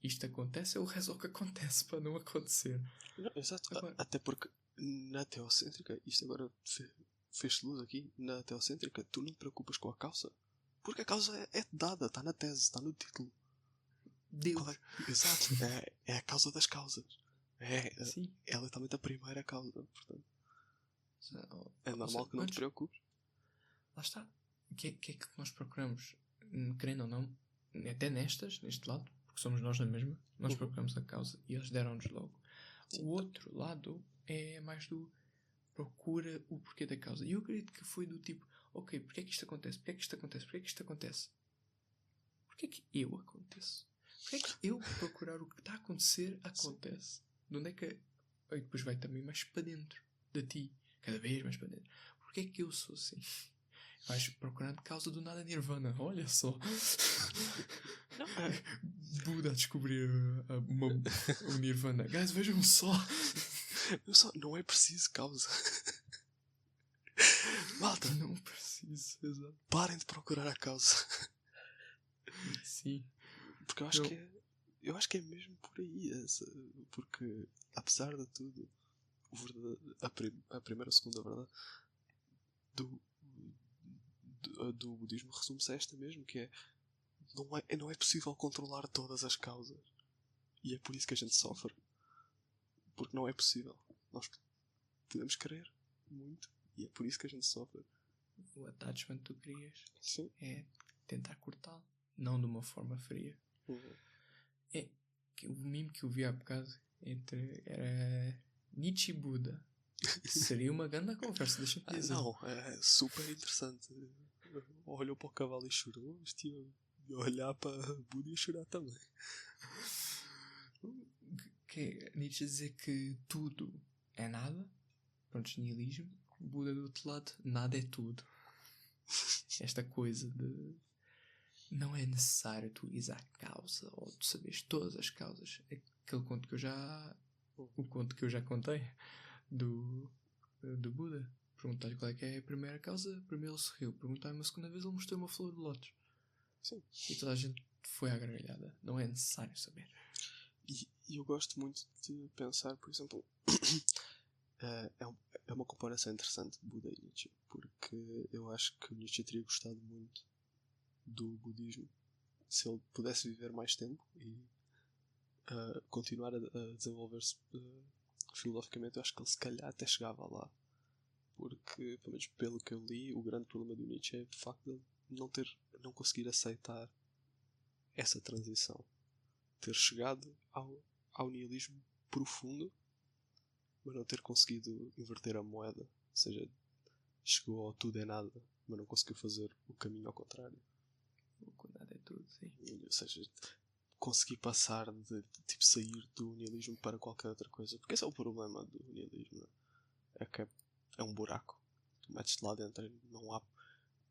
Isto acontece, eu rezo o que acontece para não acontecer. Não, exato. Agora, até porque na teocêntrica, isto agora fez-se luz aqui, na teocêntrica tu não te preocupas com a causa, porque a causa é dada, está na tese, está no título. Deus. Exato, é a causa das causas. Sim. É literalmente a primeira causa, portanto. É normal que não te preocupes. Lá está. O que é que nós procuramos? Querendo ou não, até neste lado, porque somos nós na mesma, nós procuramos a causa e eles deram-nos logo. Sim. O outro lado é mais do procura o porquê da causa. E eu acredito que foi do tipo, ok, porquê é que isto acontece? Porquê é que isto acontece? Porquê é que isto acontece? Porquê é que eu aconteço? Porque é que eu procurar o que está a acontecer acontece? De onde é que... Aí depois vai também mais para dentro de ti. Cada vez mais para dentro. Porque é que eu sou assim? Vais procurando causa do nada Nirvana. Olha só. Não, Buda a descobrir o Nirvana. Guys, vejam só. não é preciso causa. Malta, Não preciso, exato. parem de procurar a causa. Sim. Porque eu acho que é mesmo por aí. Porque, apesar de tudo, a primeira, a segunda verdade do budismo resume-se a esta mesmo, que é não é possível controlar todas as causas. E é por isso que a gente sofre. Porque não é possível. Nós podemos querer muito. E é por isso que a gente sofre. O attachment que tu crias Sim. é tentar cortá-lo. Não de uma forma fria. É que o meme que eu vi há bocado era Nietzsche e Buda. Seria uma grande conversa, deixa-me dizer. Não, é super interessante. Olhou para o cavalo e chorou. Estive a olhar para Buda e a chorar também. Que é Nietzsche dizer que tudo é nada. Pronto, nihilismo. Buda do outro lado, nada é tudo. Esta coisa de não é necessário tu ires à causa ou tu saberes todas as causas. Aquele conto que eu já... O conto que eu já contei do Buda. Perguntar-lhe qual é que é a primeira causa. Primeiro ele sorriu. Perguntar-me a segunda vez, ele mostrou uma flor de lótus. Sim. E toda a gente foi à gargalhada. Não é necessário saber. E eu gosto muito de pensar, por exemplo, é uma comparação interessante de Buda e Nietzsche, porque eu acho que Nietzsche teria gostado muito do budismo se ele pudesse viver mais tempo e continuar a desenvolver-se filosoficamente. Eu acho que ele se calhar até chegava lá, porque, pelo menos pelo que eu li, o grande problema do Nietzsche é o facto de ele não conseguir aceitar essa transição, ter chegado ao nihilismo profundo, mas não ter conseguido inverter a moeda. Ou seja, chegou ao tudo é nada, mas não conseguiu fazer o caminho ao contrário. O nada é tudo, sim. Ou seja, conseguir passar de tipo sair do nihilismo para qualquer outra coisa. Porque esse é o problema do nihilismo, não é? É que é um buraco. Tu metes-te lá dentro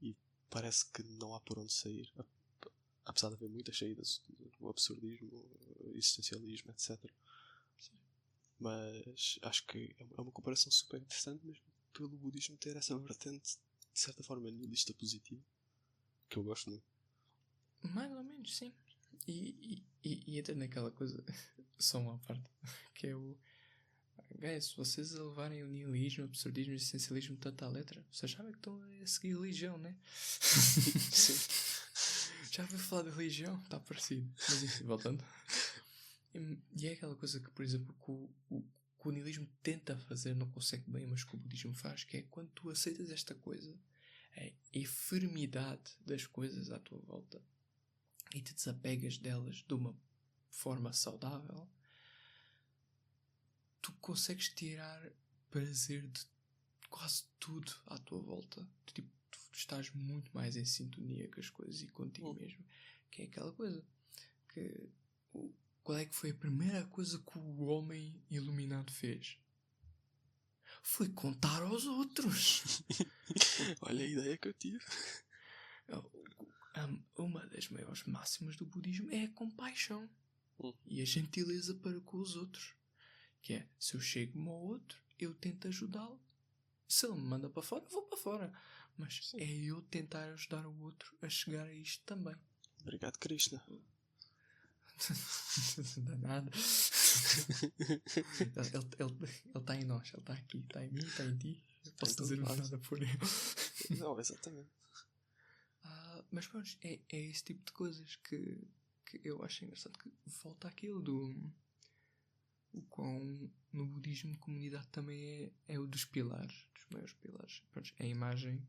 e parece que não há por onde sair. Apesar de haver muitas saídas, o absurdismo, o existencialismo, etc. Sim. Mas acho que é uma comparação super interessante mesmo pelo budismo ter essa vertente de certa forma nihilista positiva, que eu gosto muito. Mais ou menos, sim. E entra naquela coisa, só uma parte, que é o... Guys, se vocês a levarem o nihilismo, o absurdismo e o existencialismo tanto à letra, vocês sabem que estão a seguir religião, né? Sim. Já ouviu falar de religião? Está parecido. Mas enfim, voltando. E é aquela coisa que, por exemplo, que o nihilismo tenta fazer, não consegue bem, mas que o budismo faz, que é quando tu aceitas esta coisa, a enfermidade das coisas à tua volta, e te desapegas delas de uma forma saudável, tu consegues tirar prazer de quase tudo à tua volta. Tu estás muito mais em sintonia com as coisas e contigo mesmo. Que é aquela coisa que... Qual é que foi a primeira coisa que o homem iluminado fez? Foi contar aos outros. Olha a ideia que eu tive. Uma das maiores máximas do budismo é a compaixão e a gentileza para com os outros. Que é, se eu chego-me ao outro, eu tento ajudá-lo. Se ele me manda para fora, eu vou para fora. Mas sim, é eu tentar ajudar o outro a chegar a isto também. Obrigado, Krishna. Danado. Ele está em nós, ele está aqui, está em mim, está em ti. Eu posso dizer nada por ele. Não, exatamente. Mas pronto, é esse tipo de coisas que eu acho engraçado, que volta àquilo do... O quão no budismo comunidade também é o dos pilares, dos maiores pilares. Pronto, é a imagem,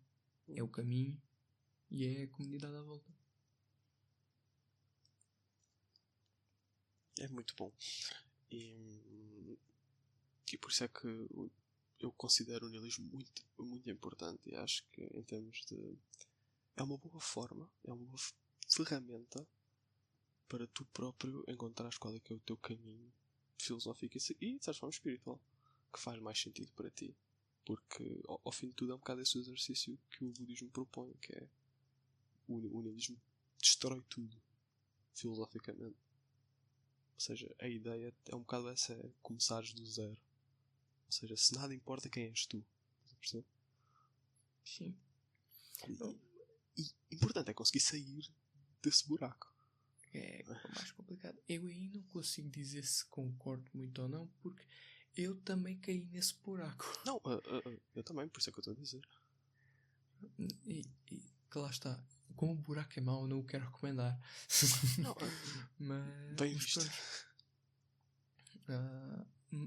é o caminho e é a comunidade à volta. É muito bom. E por isso é que eu considero o nihilismo muito, muito importante. E acho que em termos de... É uma boa forma, é uma boa ferramenta para tu próprio encontrares qual é que é o teu caminho filosófico e de certa forma espiritual que faz mais sentido para ti. Porque ao fim de tudo é um bocado esse exercício que o budismo propõe, que é o nihilismo destrói tudo filosoficamente. Ou seja, a ideia é um bocado essa, é começares do zero. Ou seja, se nada importa quem és tu. Estás a perceber? Sim. E importante é conseguir sair desse buraco. É mais complicado. Eu aí não consigo dizer se concordo muito ou não, porque eu também caí nesse buraco. Não, eu também, por isso é que eu estou a dizer. E que lá está. Como o buraco é mau, eu não o quero recomendar. Não, bem visto.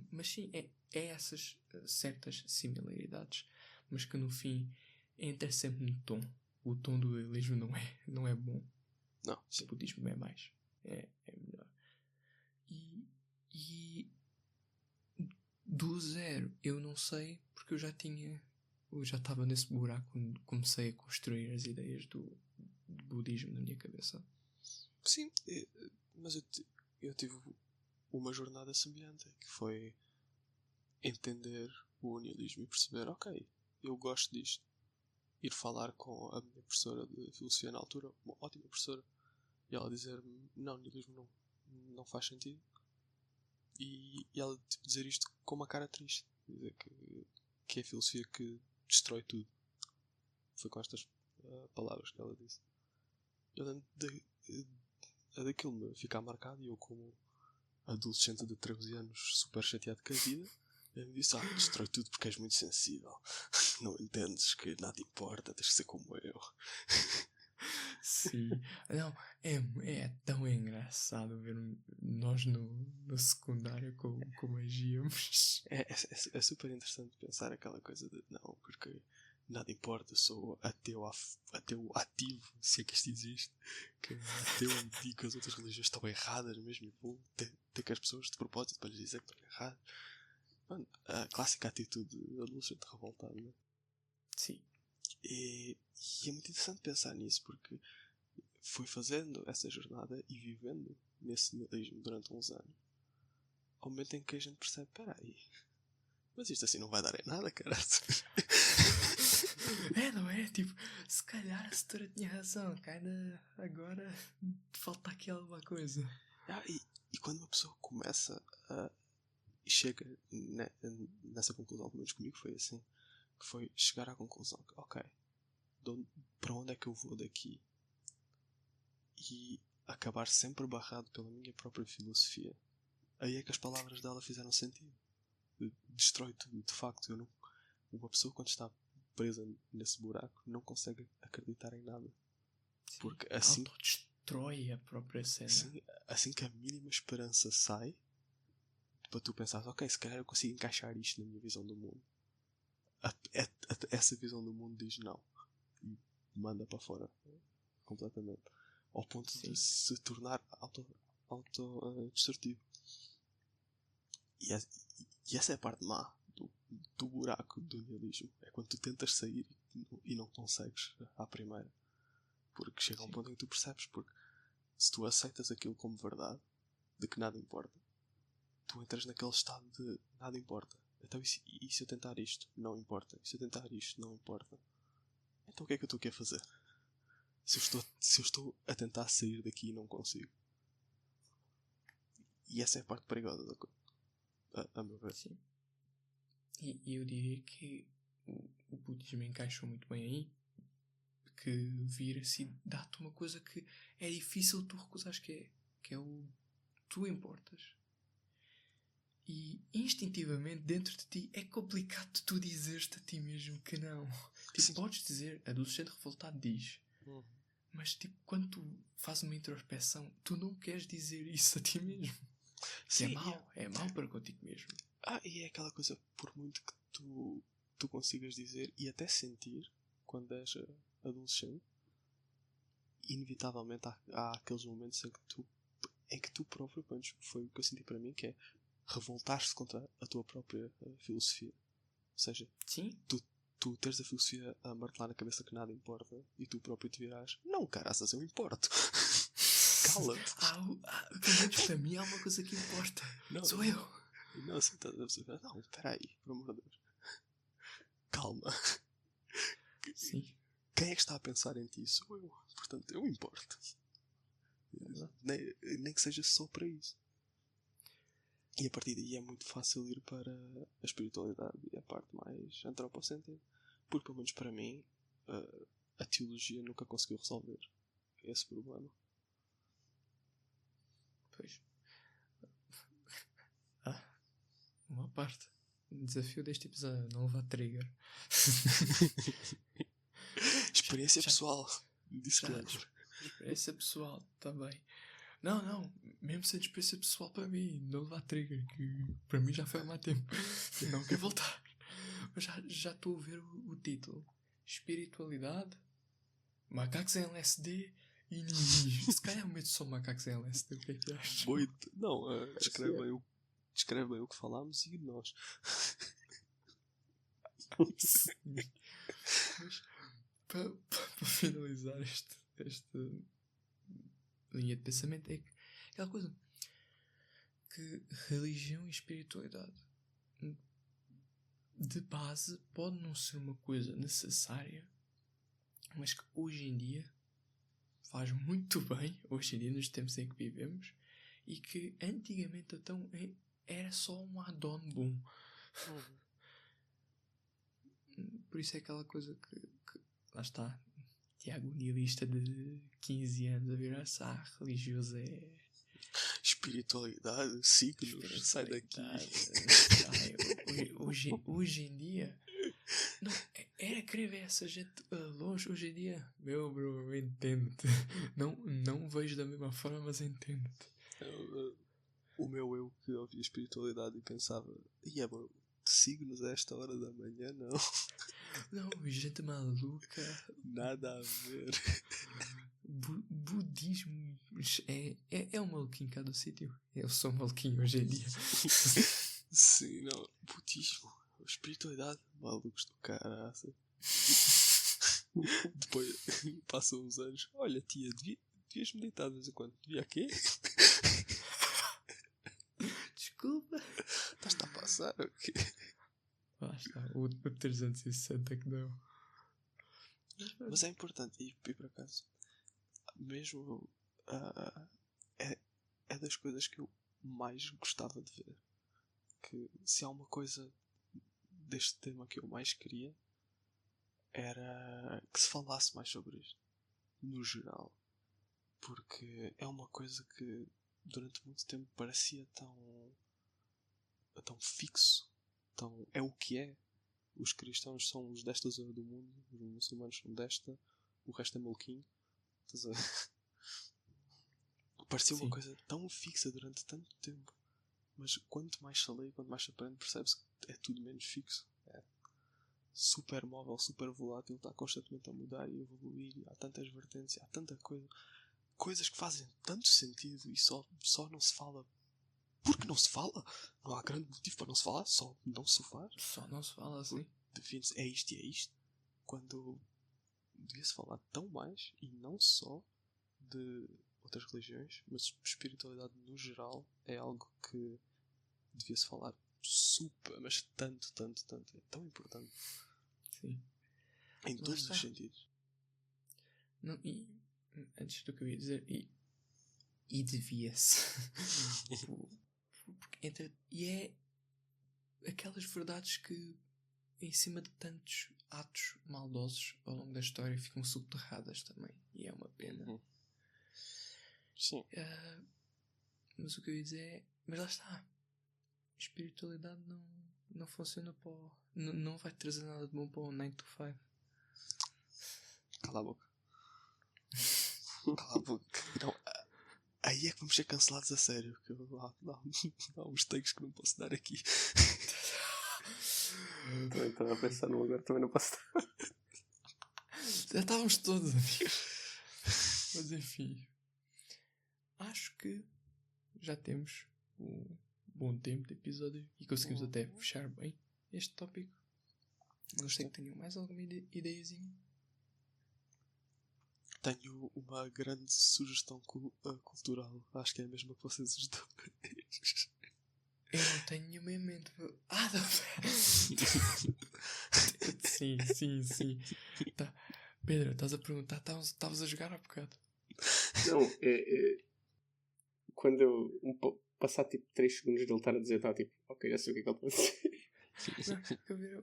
Mas sim, é essas certas similaridades, mas que no fim entra sempre no tom. O tom do nihilismo não é bom. Não, sim. O budismo é mais. É melhor. E do zero eu não sei, porque eu já estava nesse buraco quando comecei a construir as ideias do budismo na minha cabeça. Sim, mas eu tive uma jornada semelhante, que foi entender o nihilismo e perceber, ok, eu gosto disto. Ir falar com a minha professora de filosofia na altura, uma ótima professora, e ela dizer-me, não, nihilismo não faz sentido. E ela tipo, dizer isto com uma cara triste, dizer que é a filosofia que destrói tudo. Foi com estas palavras que ela disse. Eu lembro daquilo me ficar marcado, e eu, como adolescente de 13 anos, super chateado com a vida, eu me disse, destrói tudo porque és muito sensível. Não entendes que nada importa, tens que ser como eu. Sim. Não, é tão engraçado ver nós no secundário como agíamos. É super interessante pensar aquela coisa de, não, porque nada importa, sou ateu ativo, se é que isto existe, que é ateu e digo que as outras religiões estão erradas mesmo, e vou ter que as pessoas de propósito para lhes dizer que estão erradas. Mano, a clássica atitude adolescente revoltado, não é? Sim. E é muito interessante pensar nisso, porque fui fazendo essa jornada e vivendo nesse nihilismo durante uns anos, ao momento em que a gente percebe, peraí, mas isto assim não vai dar em nada, cara. Não é? Tipo, se calhar a setora tinha razão, cara, agora falta aqui alguma coisa. E quando uma pessoa começa e chega nessa conclusão, pelo menos comigo foi assim, que foi chegar à conclusão que, ok, para onde é que eu vou daqui? E acabar sempre barrado pela minha própria filosofia. Aí é que as palavras dela fizeram sentido. Destrói tudo, de facto. Uma pessoa, quando está presa nesse buraco, não consegue acreditar em nada. Sim, porque assim autodestrói a própria cena. Assim que a mínima esperança sai, para tu pensares, ok, se calhar eu consigo encaixar isto na minha visão do mundo, essa visão do mundo diz não e manda para fora completamente, ao ponto de se tornar autodestrutivo. E essa é a parte má do buraco do nihilismo, é quando tu tentas sair e não consegues à primeira, porque chega a um ponto em que tu percebes, porque se tu aceitas aquilo como verdade, de que nada importa, tu entras naquele estado de nada importa. Então e se eu tentar isto? Não importa. E se eu tentar isto? Não importa. Então o que é que eu estou aqui a fazer? Se eu estou a tentar sair daqui e não consigo. E essa é a parte perigosa da coisa, a meu ver. Sim. E eu diria que o budismo encaixou muito bem aí, que vira-se e dá-te uma coisa que é difícil tu recusares, que é o tu importas. E instintivamente dentro de ti é complicado tu dizeres-te a ti mesmo que não. Tipo, podes dizer, adolescente revoltado diz, mas tipo, quando tu fazes uma introspeção, tu não queres dizer isso a ti mesmo. Sim, é mau para contigo mesmo. E é aquela coisa, por muito que tu consigas dizer e até sentir quando és adolescente, inevitavelmente há aqueles momentos em que tu próprio, foi o que eu senti para mim, que é revoltar-se contra a tua própria filosofia. Ou seja, tu teres a filosofia a martelar na cabeça que nada importa e tu próprio te virás, não, caraças, eu importo. Cala-te. Pelo menos para mim há uma coisa que importa. Não, Sou eu. Não, você está a perceber. Não, espera aí, por amor de Deus. Calma. Sim. Quem é que está a pensar em ti? Sou eu. Portanto, eu importo. Nem que seja só para isso. E a partir daí é muito fácil ir para a espiritualidade e a parte mais antropocêntrica. Porque, pelo menos para mim, a teologia nunca conseguiu resolver esse problema. Pois. Uma parte. O desafio deste episódio é não levar trigger. Experiência Já- pessoal. Disclaimer. Experiência pessoal também. Não. Mesmo sendo experiência pessoal para mim, não levar trigger, que para mim já foi há mais tempo. Eu não quero voltar. Mas já estou a ver o título. Espiritualidade, macacos em LSD e inimigos. Se calhar meto só macacos em LSD, o que é que achas? Não, descreve bem o que falámos e nós. Mas para finalizar esta linha de pensamento é que aquela coisa que religião e espiritualidade de base pode não ser uma coisa necessária, mas que hoje em dia faz muito bem, hoje em dia nos tempos em que vivemos, e que antigamente então era só um add-on bom. Por isso é aquela coisa que lá está, Tiago nihilista de 15 anos a virar-se religioso é Espiritualidade, signos, sai daqui. Hoje em dia não, era querer ver essa gente longe. Hoje em dia, meu bro, eu entendo-te. Não vejo da mesma forma, mas entendo-te. O meu eu que ouvia espiritualidade e pensava, bro, signos a esta hora da manhã, não. Não, gente maluca. Nada a ver. Budismo é um maluquinho cá do sítio. Eu sou um maluquinho hoje em dia. Sim, não. Budismo, espiritualidade, malucos do caraça. Depois passam uns anos. Olha, tia, devias meditar de vez em quando. Devia quê? Desculpa. Estás-te a passar o quê? Lá está, o 360 que deu. Mas é importante, e por acaso, mesmo é das coisas que eu mais gostava de ver. Que se há uma coisa deste tema que eu mais queria, era que se falasse mais sobre isto, no geral. Porque é uma coisa que durante muito tempo parecia tão fixo, é o que é. Os cristãos são os desta zona do mundo, os muçulmanos são desta, o resto é maluquinho. Parecia uma coisa tão fixa durante tanto tempo. Mas quanto mais se lê, quanto mais se aprende, percebe-se que é tudo menos fixo. É super móvel, super volátil, está constantemente a mudar e a evoluir. E há tantas vertentes, há tanta coisa. Coisas que fazem tanto sentido e só não se fala. Porque não se fala? Não há grande motivo para não se falar, só não se faz. Só não se fala assim. Define-se, é isto e é isto. Quando devia-se falar tão mais, e não só de outras religiões, mas espiritualidade no geral é algo que devia-se falar super, mas tanto, é tão importante. Sim. Em todos os sentidos. Não, e antes do que eu ia dizer, e devia-se. E é aquelas verdades que em cima de tantos atos maldosos ao longo da história ficam subterradas também, e é uma pena. Sim. Mas o que eu ia dizer é, mas lá está, espiritualidade não funciona para não vai trazer nada de bom para o 9 to 5. Cala a boca. Cala a boca. Não, aí é que vamos ser cancelados a sério, que há uns takes que não posso dar aqui. Também estava a pensar num lugar, também não posso estar. Já estávamos todos, amigos. Mas enfim, acho que já temos um bom tempo de episódio e conseguimos até fechar bem este tópico. Não sei que tenham mais alguma ideiazinha. tenho uma grande sugestão cultural. Acho que é a mesma que vocês os dois. Eu não tenho nenhuma em mente. Ah, não. Sim. Tá. Pedro, estás a perguntar, estavas a jogar há bocado. Não, quando eu passar tipo 3 segundos dele estar a dizer, tá tipo, ok, já sei o que é que ele está a dizer. Não,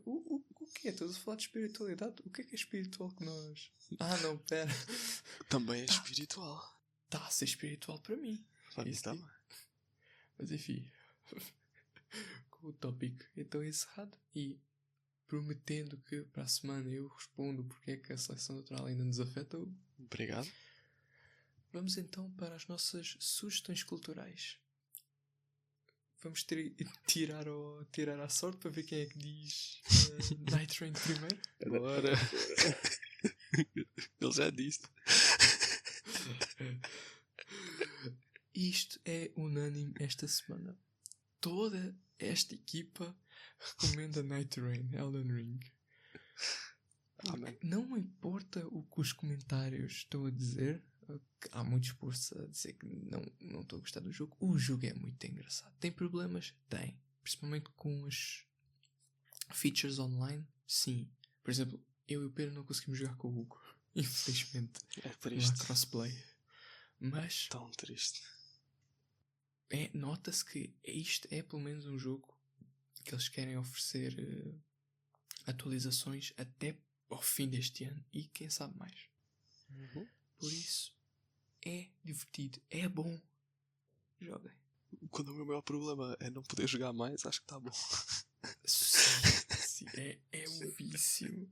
o que é? Estás a falar de espiritualidade? O que é espiritual que nós. Ah, não, pera. Também é espiritual. Está a ser espiritual para mim. Para mim Isso também. Mas enfim. Com o tópico então encerrado. E prometendo que para a semana eu respondo porque é que a seleção natural ainda nos afeta. Obrigado. Vamos então para as nossas sugestões culturais. Vamos tirar à sorte para ver quem é que diz Night Train primeiro. Bora. Ele já disse. Isto é unânime esta semana. Toda esta equipa recomenda Night Rain, Elden Ring. Não importa o que os comentários estão a dizer, há muitos posts a dizer que não estou a gostar do jogo. O jogo é muito engraçado. Tem problemas? Tem. Principalmente com as features online? Sim. Por exemplo, eu e o Pedro não conseguimos jogar com o Hugo. Infelizmente. É triste. Não há crossplay. Mas tão triste. Nota-se que isto é pelo menos um jogo que eles querem oferecer atualizações até ao fim deste ano e quem sabe mais. Uhum. Por isso é divertido, é bom. Joguem. Quando o meu maior problema é não poder jogar mais, acho que está bom. Sim, é um vício.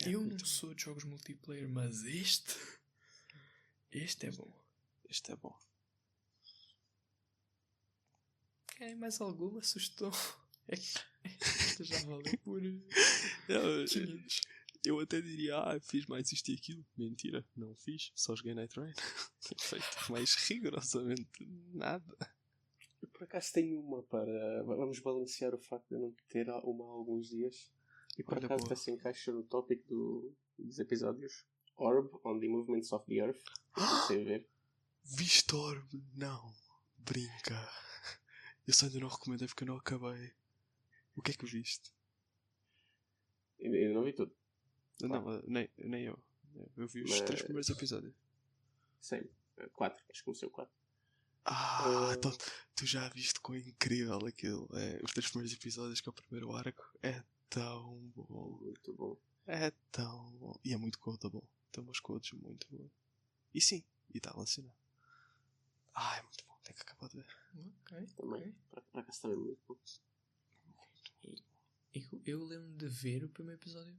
Eu não sou de jogos multiplayer, mas este é bom. Este é bom. Querem mais alguma sugestão? Esta já valeu por 500. Eu até diria, fiz mais isto e aquilo. Mentira, não fiz, só joguei Night Rain. Feito mais rigorosamente nada. Eu por acaso tenho uma para. Vamos balancear o facto de eu não ter uma há alguns dias. E por acaso até se encaixa no tópico dos episódios. Orb on the Movements of the Earth. Não sei ver. Viste Orb? Não. Brinca. Eu só ainda não recomendei porque eu não acabei. O que é que viste? Eu não vi tudo. Não, nem eu. Eu vi os 3 primeiros episódios. Sim, 4. Acho que comecei o 4. Então tu já viste quão incrível aquilo é. Os 3 primeiros episódios, que é o primeiro arco, é tão bom. Muito bom. É tão bom. E é muito quotable. Tem umas quotes muito boas. E sim, e está relacionado. É muito bom. Tem que acabar de ver. Ok. Também. Para acaso também muito bom. Eu lembro de ver o primeiro episódio,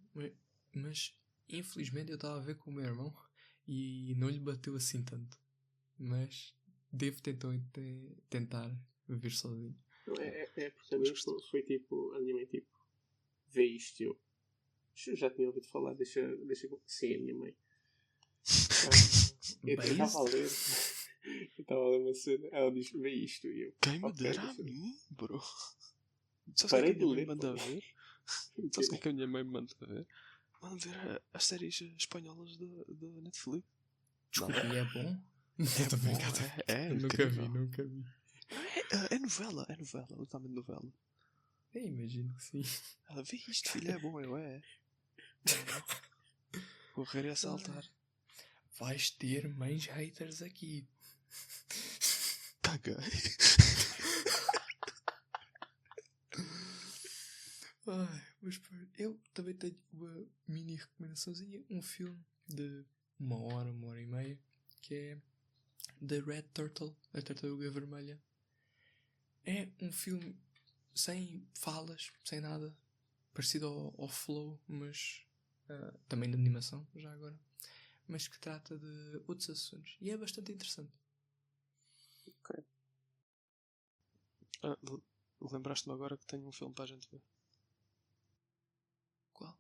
mas infelizmente eu estava a ver com o meu irmão e não lhe bateu assim tanto. Mas devo tentar ver sozinho. É porque também foi tipo, a minha mãe tipo, vê isto e eu já tinha ouvido falar, deixa sim, a minha mãe. Eu estava a ler uma cena, ela diz, vê isto e eu. Quem me dera a mim, bro? Parei de ler. Manda ver? Sabes o que é que a minha mãe me manda ver? Manda ver as séries espanholas da Netflix. Desculpa, é bom? É nunca vi. É novela, totalmente novela. Eu imagino que sim. Ela vê isto, filho, é bom, é. Correr e assaltar. Vais ter mães haters aqui. Caguei. Mas eu também tenho uma mini recomendaçãozinha. Um filme de 1 hora e meia, que é The Red Turtle, a Tartaruga Vermelha. É um filme sem falas, sem nada, parecido ao Flow, mas também de animação, já agora, mas que trata de outros assuntos e é bastante interessante. Ok. Lembraste-me agora que tenho um filme para a gente ver. Qual?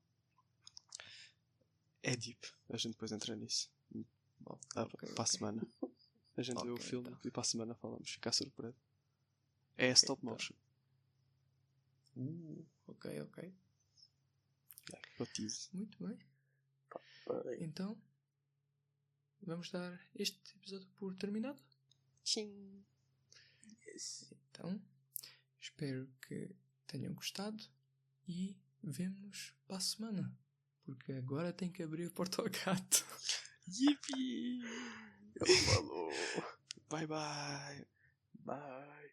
É Deep. A gente depois entra nisso. Para a semana. A gente vê o filme e para a semana falamos. Fica surpreso. É stop motion. Ok. Batizo. Muito bem. Bem. Então, vamos dar este episódio por terminado. Tchim. Yes. Então, espero que tenham gostado e vemo-nos para a semana. Porque agora tem que abrir a porta ao gato. Yippee! Ele falou. Bye bye! Bye.